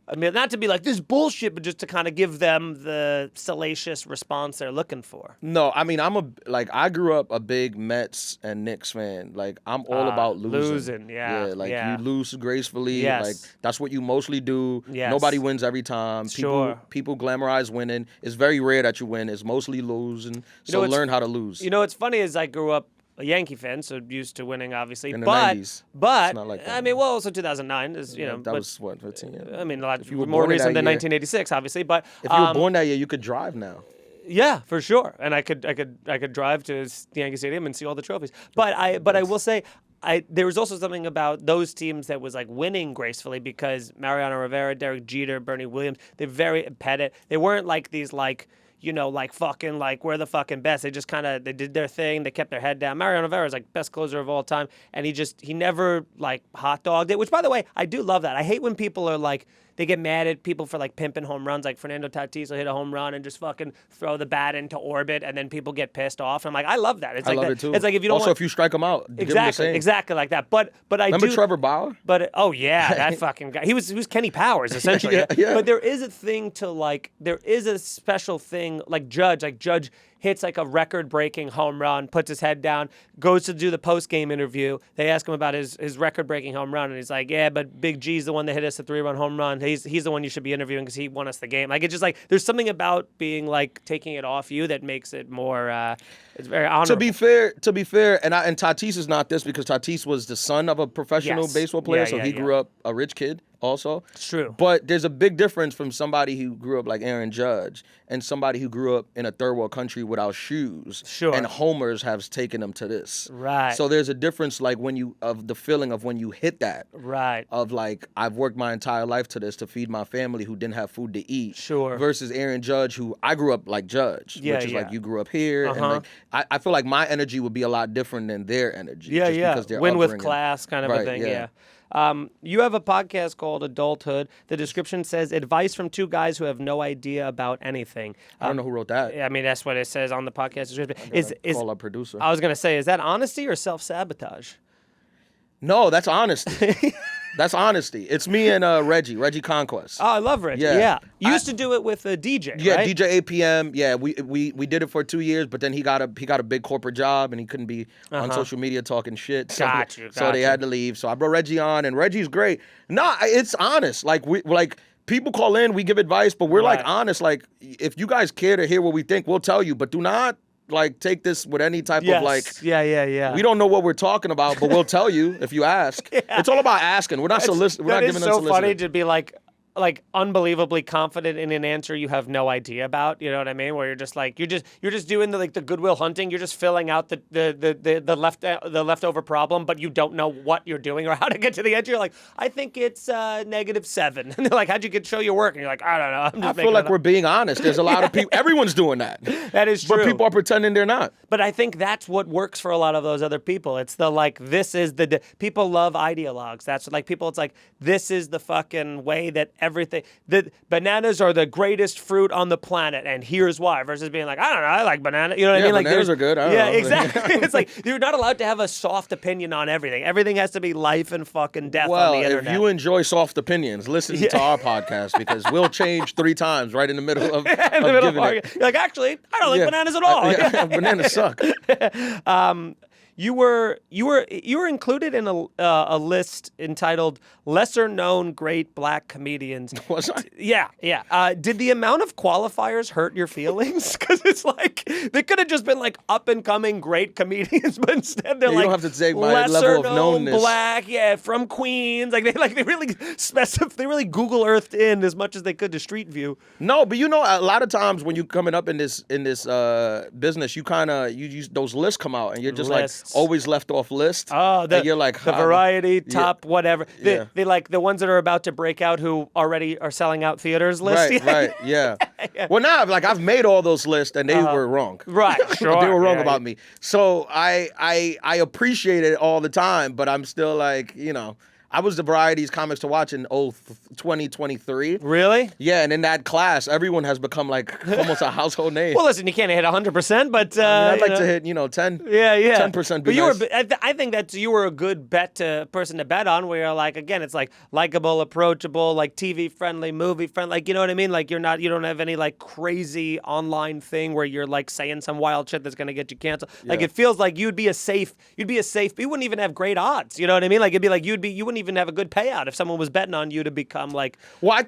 I mean, not to be like, this bullshit, but just to kind of give them the salacious response they're looking for. No, I mean, I grew up a big Mets and Knicks fan. Like, I'm all about losing. Yeah. You lose gracefully. Yes. Like, that's what you mostly do. Yes. Nobody wins every time. People glamorize winning. It's very rare that you win. It's mostly losing. So learn how to lose. You know, what's funny is I grew up a Yankee fan, so used to winning, obviously. In the 90s. But it's not like that. I mean, well, also 2009 is, that was what, 15 years? I mean, a lot more recent than 1986, obviously. But if you were born that year, you could drive now. Yeah, for sure, and I could drive to Yankee Stadium and see all the trophies. But I will say, there was also something about those teams that was like winning gracefully because Mariano Rivera, Derek Jeter, Bernie Williams, they're very petty. They weren't like these like. Fucking, like, we're the fucking best. They just they did their thing. They kept their head down. Mariano Rivera is, like, best closer of all time. And he never, like, hot dogged it. Which, by the way, I do love that. I hate when people are, like, they get mad at people for like pimping home runs. Like Fernando Tatis will hit a home run and just fucking throw the bat into orbit, and then people get pissed off. I'm like, I love that. It's like love it too. It's like if you don't also if you strike him out, exactly like that. But I remember do, Trevor Bauer? But oh yeah, that fucking guy. He was Kenny Powers essentially. yeah. But there is a thing to like. There is a special thing like Judge. Like Judge hits like a record-breaking home run, puts his head down, goes to do the post-game interview. They ask him about his record-breaking home run, and he's like, yeah, but Big G's the one that hit us a 3-run home run. He's the one you should be interviewing because he won us the game. Like, it's just like, there's something about being like, taking it off you that makes it more, it's very honorable. To be fair, and Tatis is not this because Tatis was the son of a professional baseball player, so he grew up a rich kid also. It's true. But there's a big difference from somebody who grew up like Aaron Judge and somebody who grew up in a third world country without shoes. Sure. And homers have taken them to this. Right. So there's a difference like of the feeling of when you hit that. Right. Of like, I've worked my entire life to this to feed my family who didn't have food to eat. Sure. Versus Aaron Judge, who I grew up like Judge, which is like you grew up here. And like, I feel like my energy would be a lot different than their energy. Yeah, just because their win with upbringing. class kind of a thing, you have a podcast called Adulthood. The description says, advice from two guys who have no idea about anything. I don't know who wrote that. I mean, that's what it says on the podcast description. Call our producer. I was going to say, is that honesty or self-sabotage? No, that's honesty. That's honesty. It's me and Reggie Conquest. Oh, I love Reggie. Yeah. You used to do it with a DJ, right? DJ APM. Yeah, we did it for 2 years, but then he got a big corporate job and he couldn't be on social media talking shit. So, so they had to leave. So I brought Reggie on, and Reggie's great. No, it's honest. Like people call in, we give advice, but we're like honest. Like if you guys care to hear what we think, we'll tell you, but do not like take this with any type of like we don't know what we're talking about, but we'll tell you if you ask. It's all about asking. We're not soliciting. We're not giving unsolicited. It's so funny to be like unbelievably confident in an answer you have no idea about. You know what I mean? Where you're just like you're just doing the Goodwill Hunting. You're just filling out the leftover problem, but you don't know what you're doing or how to get to the answer. You're like, I think it's -7, and they're like, how'd you show your work? And you're like, I don't know. I feel like we're being honest. There's a lot of people. Everyone's doing that. That is true. But people are pretending they're not. But I think that's what works for a lot of those other people. It's the like, this is the people love ideologues. That's like people. It's like this is the fucking way that everything. The bananas are the greatest fruit on the planet, and here's why. Versus being like, I don't know, I like banana. You know what I mean? Like bananas are good. I don't know. Exactly. It's like you're not allowed to have a soft opinion on everything. Everything has to be life and fucking death on the internet. Well, if you enjoy soft opinions, listen to our podcast because we'll change 3 times right in the middle of giving it. You're like, actually, I don't like bananas at all. Bananas suck. You were included in a list entitled "Lesser Known Great Black Comedians." Was I? Yeah. Did the amount of qualifiers hurt your feelings? Because it's like they could have just been like up and coming great comedians, but instead they're like, you don't have to say my level of knownness. Black, from Queens. Like they really they really Google Earthed in as much as they could to Street View. No, but you know, a lot of times when you coming up in this business, you use those lists come out and you're just like always left off list. Oh, you're like the variety top whatever. They like the ones that are about to break out who already are selling out theaters list. Right. Well, now I've made all those lists and they were wrong. Right, sure. They were wrong about me. So I appreciate it all the time, but I'm still like, I was the Variety's comics to watch in 2023. Really? Yeah, and in that class, everyone has become like almost a household name. Well, listen, you can't hit 100%, but I'd like to hit 10. 10%. But I think that you were a good person to bet on. Where you're like, again, it's like likable, approachable, like TV friendly, movie friendly. Like, you know what I mean? Like you don't have any like crazy online thing where you're like saying some wild shit that's gonna get you canceled. Like it feels like you'd be a safe. But you wouldn't even have great odds. You know what I mean? Like it'd be like you wouldn't even have a good payout if someone was betting on you to become like. Well, I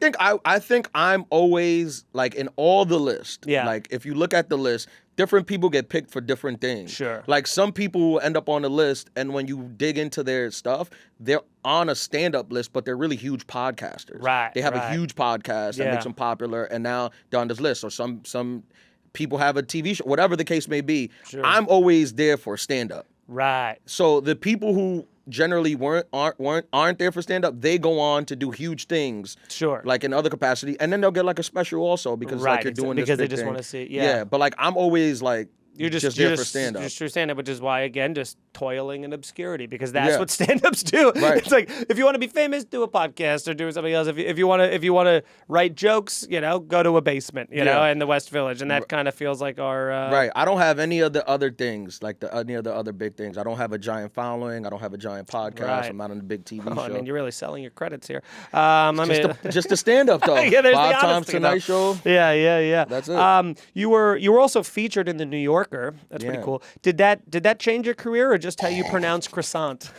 think I'm always like in all the list. Yeah. Like if you look at the list, different people get picked for different things. Sure. Like some people will end up on the list, and when you dig into their stuff, they're on a stand-up list, but they're really huge podcasters. Right. They have a huge podcast that makes them popular, and now they're on this list. Or some people have a TV show, whatever the case may be. Sure. I'm always there for stand-up. Right. So the people who generally aren't there for stand-up, they go on to do huge things. Sure. Like in other capacity. And then they'll get like a special also because like you're doing this because they big just thing. Want to see. Yeah. But like I'm always like You're just there for stand-up. Just for stand-up, which is why, again, just toiling in obscurity, because that's what stand-ups do. Right. It's like, if you want to be famous, do a podcast or do something else. If you want to write jokes, go to a basement, you know, in the West Village, and that kind of feels like our right. I don't have any of the other things, like any of the other big things. I don't have a giant following. I don't have a giant podcast. Right. I'm not on a big TV show. I mean, you're really selling your credits here. Just the stand-up though. Yeah, there's 5 the times Tonight Show. Yeah. That's it. You were also featured in the New Yorker. That's pretty cool. Did that change your career, or just how you pronounce croissant?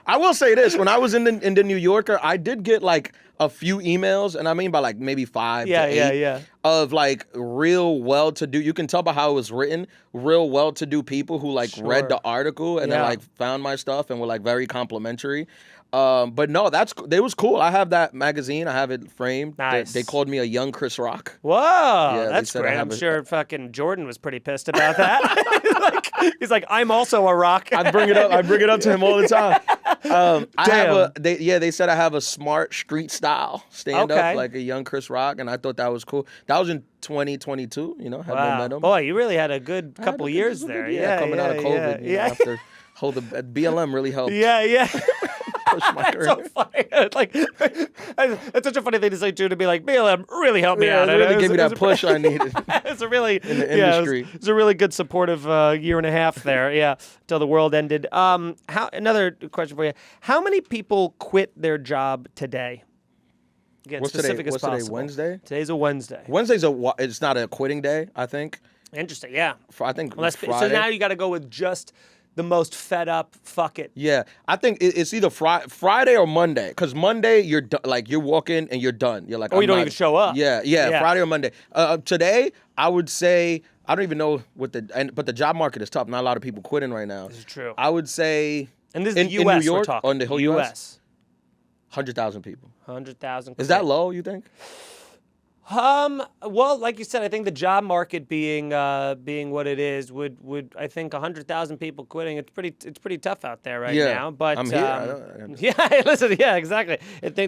I will say this: when I was in the New Yorker, I did get like a few emails, and I mean by like maybe 5 to 8 of like real well-to-do. You can tell by how it was written. Real well-to-do people who like read the article and then like found my stuff and were like very complimentary. But no, it was cool. I have that magazine. I have it framed. Nice. They called me a young Chris Rock. Whoa, that's great. I'm sure fucking Jordan was pretty pissed about that. He's like, I'm also a rock. I bring it up to him all the time. They said I have a smart street style stand up, like a young Chris Rock, and I thought that was cool. That was in 2022. Had momentum. Boy, you really had a good couple years there. Coming out of COVID. After the BLM really helped. Yeah. That's so funny. It's such a funny thing to say too, to be like, BLM really helped me out. It really gave me that push I needed. It's a really in the industry. It's a really good supportive year and a half there. Yeah, till the world ended. Another question for you: how many people quit their job today? Again, what's specific today? as What's possible. Today? Wednesday. Today's a Wednesday. It's not a quitting day. I think. Interesting. Yeah. I think Friday. So now you got to go with just the most fed up, fuck it. Yeah, I think it's either Friday or Monday. Because Monday, you're like you're walking and you're done. You're like, you don't even show up. Yeah, Friday or Monday. Today, I would say I don't even know but the job market is tough. Not a lot of people quitting right now. This is true. I would say, and this is the U.S. in New York, we're talking. on the whole U.S. 100,000 people. 100,000. Is that low? You think? Well, like you said, I think the job market being what it is would I think 100,000 people quitting. It's pretty tough out there right now. But I'm here. Listen, exactly.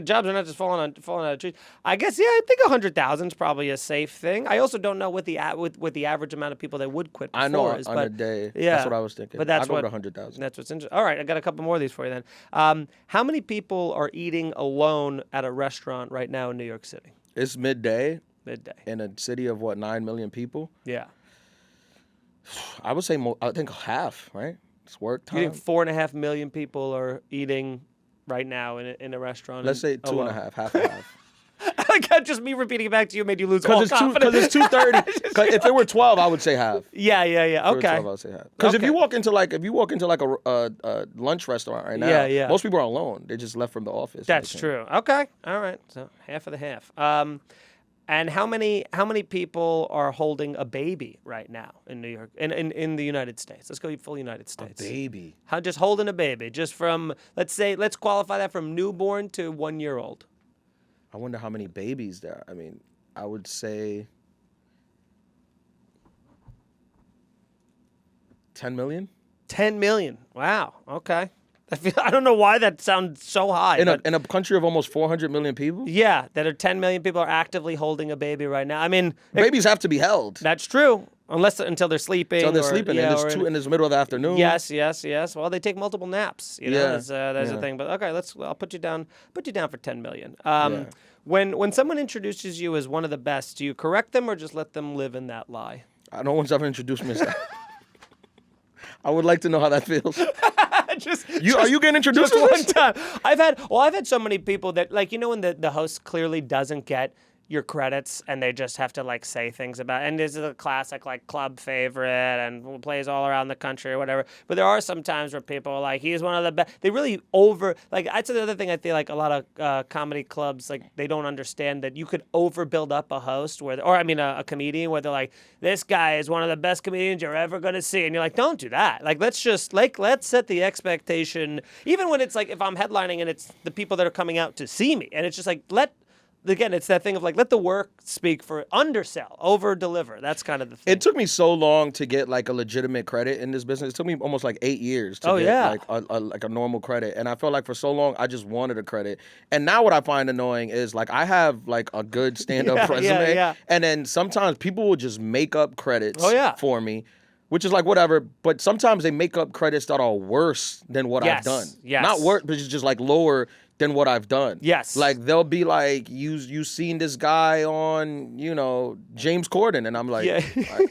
Jobs are not just falling out of trees. I guess I think 100,000 is probably a safe thing. I also don't know what the average amount of people that would quit before I know is. On a day. Yeah, that's what I was thinking. But that's I'll go to 100,000. That's what's interesting. All right, I got a couple more of these for you then. How many people are eating alone at a restaurant right now in New York City? It's midday. In a city of 9 million people? Yeah. I would say I think half, right? It's work time. You think 4.5 million people are eating right now in a restaurant? Let's say 2.5, half and half. Like just me repeating it back to you made you lose all confidence. Because it's 2:30. If it were 12, I would say half. Yeah. Okay. 12, I would say half. Because if you walk into a lunch restaurant right now, most people are alone. They just left from the office. That's true. Okay. All right. So half of the half. And how many people are holding a baby right now in New York, in the United States? Let's go full United States. A baby. Just holding a baby, just from let's qualify that from newborn to 1 year old. I wonder how many babies there are. I mean, I would say 10 million. 10 million. Wow. Okay. I don't know why that sounds so high. In a country of almost 400 million people? Yeah, that are 10 million people are actively holding a baby right now. I mean, babies have to be held. That's true. Until they're sleeping. Until they're sleeping, and it's middle of the afternoon. Yes. Well, they take multiple naps. There's a thing. But okay, I'll put you down for 10 million. When someone introduces you as one of the best, do you correct them or just let them live in that lie? No one's ever introduced me as that. I would like to know how that feels. Are you getting introduced one time? I've had so many people that when the host clearly doesn't get your credits and they just have to say things about, and this is a classic club favorite and plays all around the country or whatever. But there are some times where people are like, he's one of the best. They really that's the other thing I feel like a lot of comedy clubs they don't understand, that you could overbuild up a host a comedian where they're like, this guy is one of the best comedians you're ever gonna see, and you're like, don't do that. Let's just let's set the expectation, even when it's if I'm headlining and it's the people that are coming out to see me, and it's just again, it's that thing of like, let the work speak for undersell, over deliver. That's kind of the thing. It took me so long to get like a legitimate credit in this business. It took me almost like 8 years to get like a normal credit. And I felt like for so long, I just wanted a credit. And now what I find annoying is like, I have like a good stand-up resume. And then sometimes people will just make up credits for me, which is like whatever. But sometimes they make up credits that are worse than what I've done. Not worse, but it's just like lower than what I've done. Like they'll be like, you seen this guy on, you know, James Corden, and I'm like,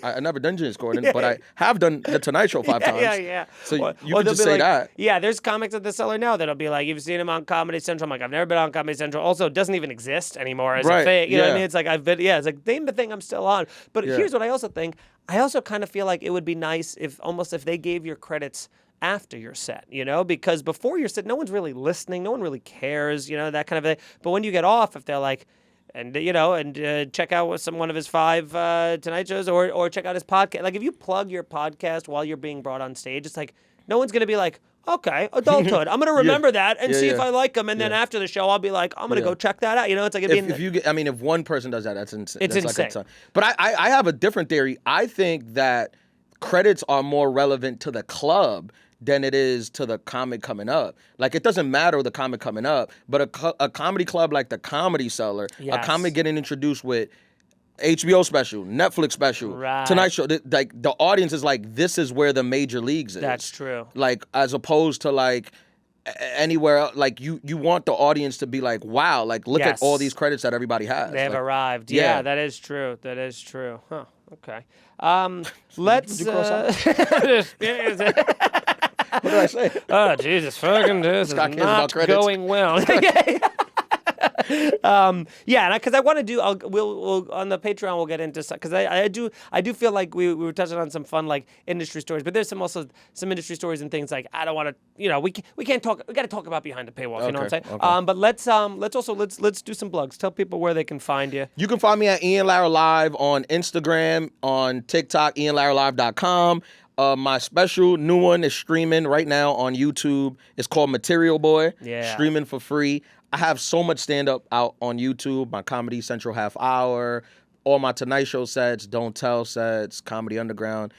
I never done James Corden, but I have done the Tonight Show 5 times. So you can just say that. Yeah, there's comics at the Cellar now that'll be like, you've seen him on Comedy Central. I'm like, I've never been on Comedy Central. Also, it doesn't even exist anymore as a thing. You know what I mean? It's like I've been, it's like name the thing I'm still on. But here's what I also think. I also kind of feel like it would be nice if they gave your credits after your set, you know, because before your set, no one's really listening, no one really cares, you know, that kind of thing. But when you get off, if they're like, and you know, and check out one of his 5 Tonight shows, or check out his podcast. Like if you plug your podcast while you're being brought on stage, it's like no one's gonna be like, okay, Adulthood, I'm gonna remember that and see if I like them, and then after the show, I'll be like, I'm gonna go check that out. You know, it's like if one person does that, that's insane. It's insane. Like but I have a different theory. I think that credits are more relevant to the club than it is to the comic coming up. Like, it doesn't matter the comic coming up, but a comedy club like the Comedy Cellar, a comic getting introduced with HBO special, Netflix special, Tonight Show, like, the audience is like, this is where the major leagues is. That's true. Like, as opposed to, like, anywhere else, like, you want the audience to be like, wow, like, look at all these credits that everybody has. They have arrived. Yeah, that is true. That is true. Huh, okay. Let's... Did you cross out? What did I say? Oh, Jesus, fucking this is not going well. Because I want to do. We'll on the Patreon we'll get into because I do feel like we were touching on some fun like industry stories, but there's some industry stories and things like I don't want to. You know, we can't talk. We got to talk about behind the paywall. You know what I'm saying? Okay. But let's do some plugs. Tell people where they can find you. You can find me at Ian Lara Live on Instagram, on TikTok, IanLaraLive.com. My special new one is streaming right now on YouTube. It's called Material Boy. Yeah. Streaming for free. I have so much stand-up out on YouTube. My Comedy Central half hour, all my Tonight Show sets, Don't Tell sets, Comedy Underground.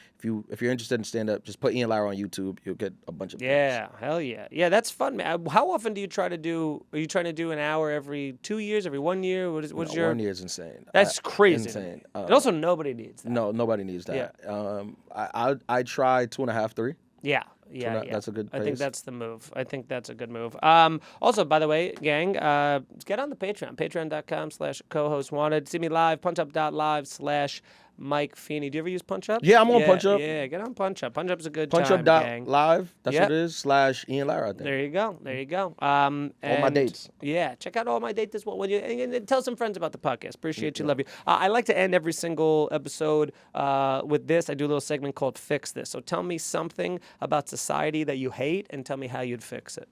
If you're interested in stand-up, just put Ian Lara on YouTube. You'll get a bunch of things. Yeah, hell yeah. Yeah, that's fun, man. How often do you try to do... Are you trying to do an hour every 2 years, every 1 year? What's your... 1 year is insane. That's crazy. Insane. And also, nobody needs that. No, nobody needs that. Yeah. I try 2.5, 3. Yeah. That's a good pace. I think that's the move. I think that's a good move. Also, by the way, gang, get on the Patreon. Patreon.com/co-host-wanted. See me live, punchup.live/Mike Feeney. Do you ever use PunchUp? Yeah, I'm on PunchUp. Yeah, get on PunchUp. PunchUp's a good time, gang. PunchUp.live. That's what it is. /Ian Lara, I think. There you go. All my dates. Yeah, check out all my dates as well. And tell some friends about the podcast. Appreciate you. Love you. I like to end every single episode with this. I do a little segment called Fix This. So tell me something about society that you hate and tell me how you'd fix it.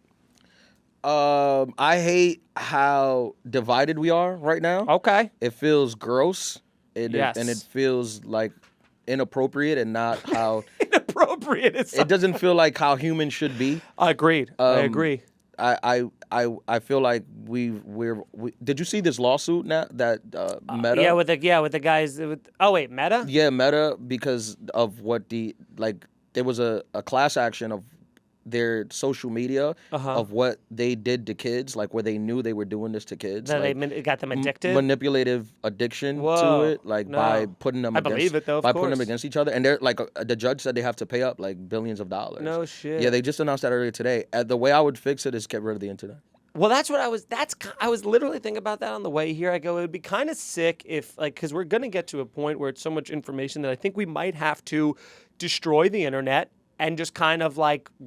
I hate how divided we are right now. Okay. It feels gross. Yes. And it feels like inappropriate and not how... Inappropriate. It doesn't feel like how humans should be. Agreed. I agree. I feel like we're did you see this lawsuit now that Meta? Yeah, with the guys. Meta? Yeah, Meta, because of what there was a class action of their social media of what they did to kids, like where they knew they were doing this to kids. That they got them addicted? Manipulative addiction to it, by putting them believe it, though, of course. putting them against each other. And they're like, the judge said they have to pay up like billions of dollars. No shit. Yeah, they just announced that earlier today. The way I would fix it is get rid of the internet. Well, that's what I was literally thinking about that on the way here. I go, it would be kind of sick if, because we're going to get to a point where it's so much information that I think we might have to destroy the internet and just kind of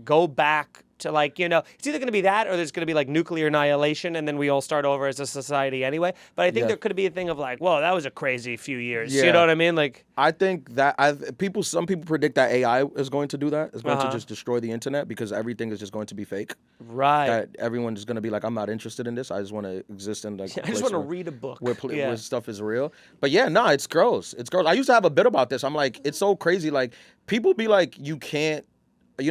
go back to it's either going to be that or there's going to be like nuclear annihilation and then we all start over as a society anyway. But I think there could be a thing of whoa, that was a crazy few years. Yeah. You know what I mean? I think that some people predict that AI is going to do that. It's going to just destroy the internet because everything is just going to be fake. Right. That everyone's just going to be like, I'm not interested in this. I just want to exist in I just want to read a book where stuff is real. But it's gross. It's gross. I used to have a bit about this. I'm like, it's so crazy. Like, people be like, you can't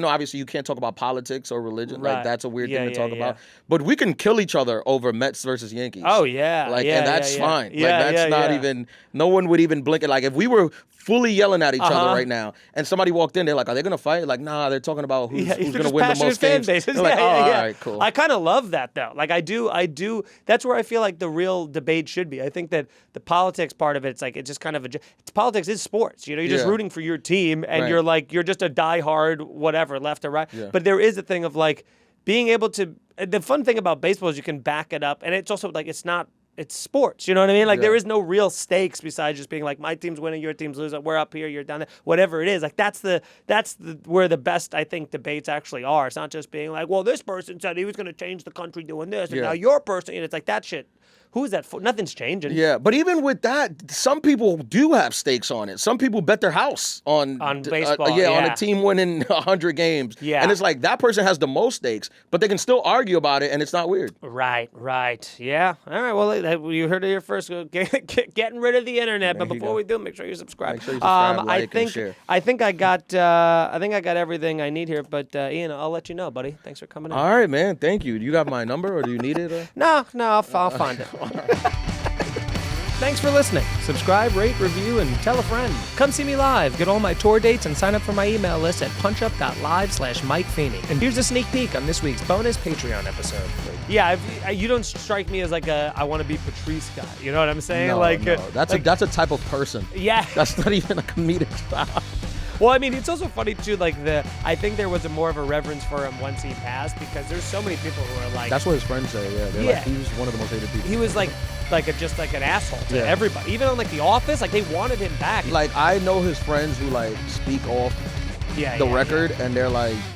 obviously you can't talk about politics or religion. Right. Like that's a weird thing to talk about. But we can kill each other over Mets versus Yankees. Oh yeah. Like and that's fine. Yeah, like that's not even. No one would even blink it. Like if we were fully yelling at each other right now, and somebody walked in, they're like, "Are they gonna fight?" Like, nah, they're talking about who's gonna win the most games. They're like, all right, cool. I kind of love that though. Like I do. That's where I feel like the real debate should be. I think that the politics part of it's like it's just kind of politics is sports. You're just rooting for your team, and you're just a diehard whatever, left or right. Yeah. But there is a thing of like being able to. The fun thing about baseball is you can back it up, and it's also like it's sports, you know what I mean? Like there is no real stakes besides just being like my team's winning, your team's losing, we're up here, you're down there, whatever it is. Like that's where the best I think debates actually are. It's not just being like, well, this person said he was going to change the country doing this, and now your person, and it's like that shit. Who is that for? Nothing's changing. Yeah, but even with that, some people do have stakes on it. Some people bet their house on baseball. On a team winning 100 games. Yeah. And it's like that person has the most stakes, but they can still argue about it, and it's not weird. Right. Yeah. All right. Well, you heard it here first. Getting rid of the internet. But before we do, make sure you subscribe. Make sure you subscribe, like, and share. I think I got everything I need here. But Ian, I'll let you know, buddy. Thanks for coming in. All right, man. Thank you. You got my number, or do you need it? No. I'll find it. Thanks for listening. Subscribe, rate, review, and tell a friend. Come see me live. Get all my tour dates and sign up for my email list at punchup.live/Mike Feeney. And here's a sneak peek on this week's bonus Patreon episode. Yeah, you don't strike me as like I want to be Patrice guy. You know what I'm saying? No. That's a type of person. Yeah. That's not even a comedic style. Well, I mean, it's also funny too. Like I think there was more of a reverence for him once he passed because there's so many people who are like. That's what his friends say. Yeah, they're like he was one of the most hated people. He was just like an asshole to everybody, even on like The Office. Like they wanted him back. Like I know his friends who like speak off the record, and they're like,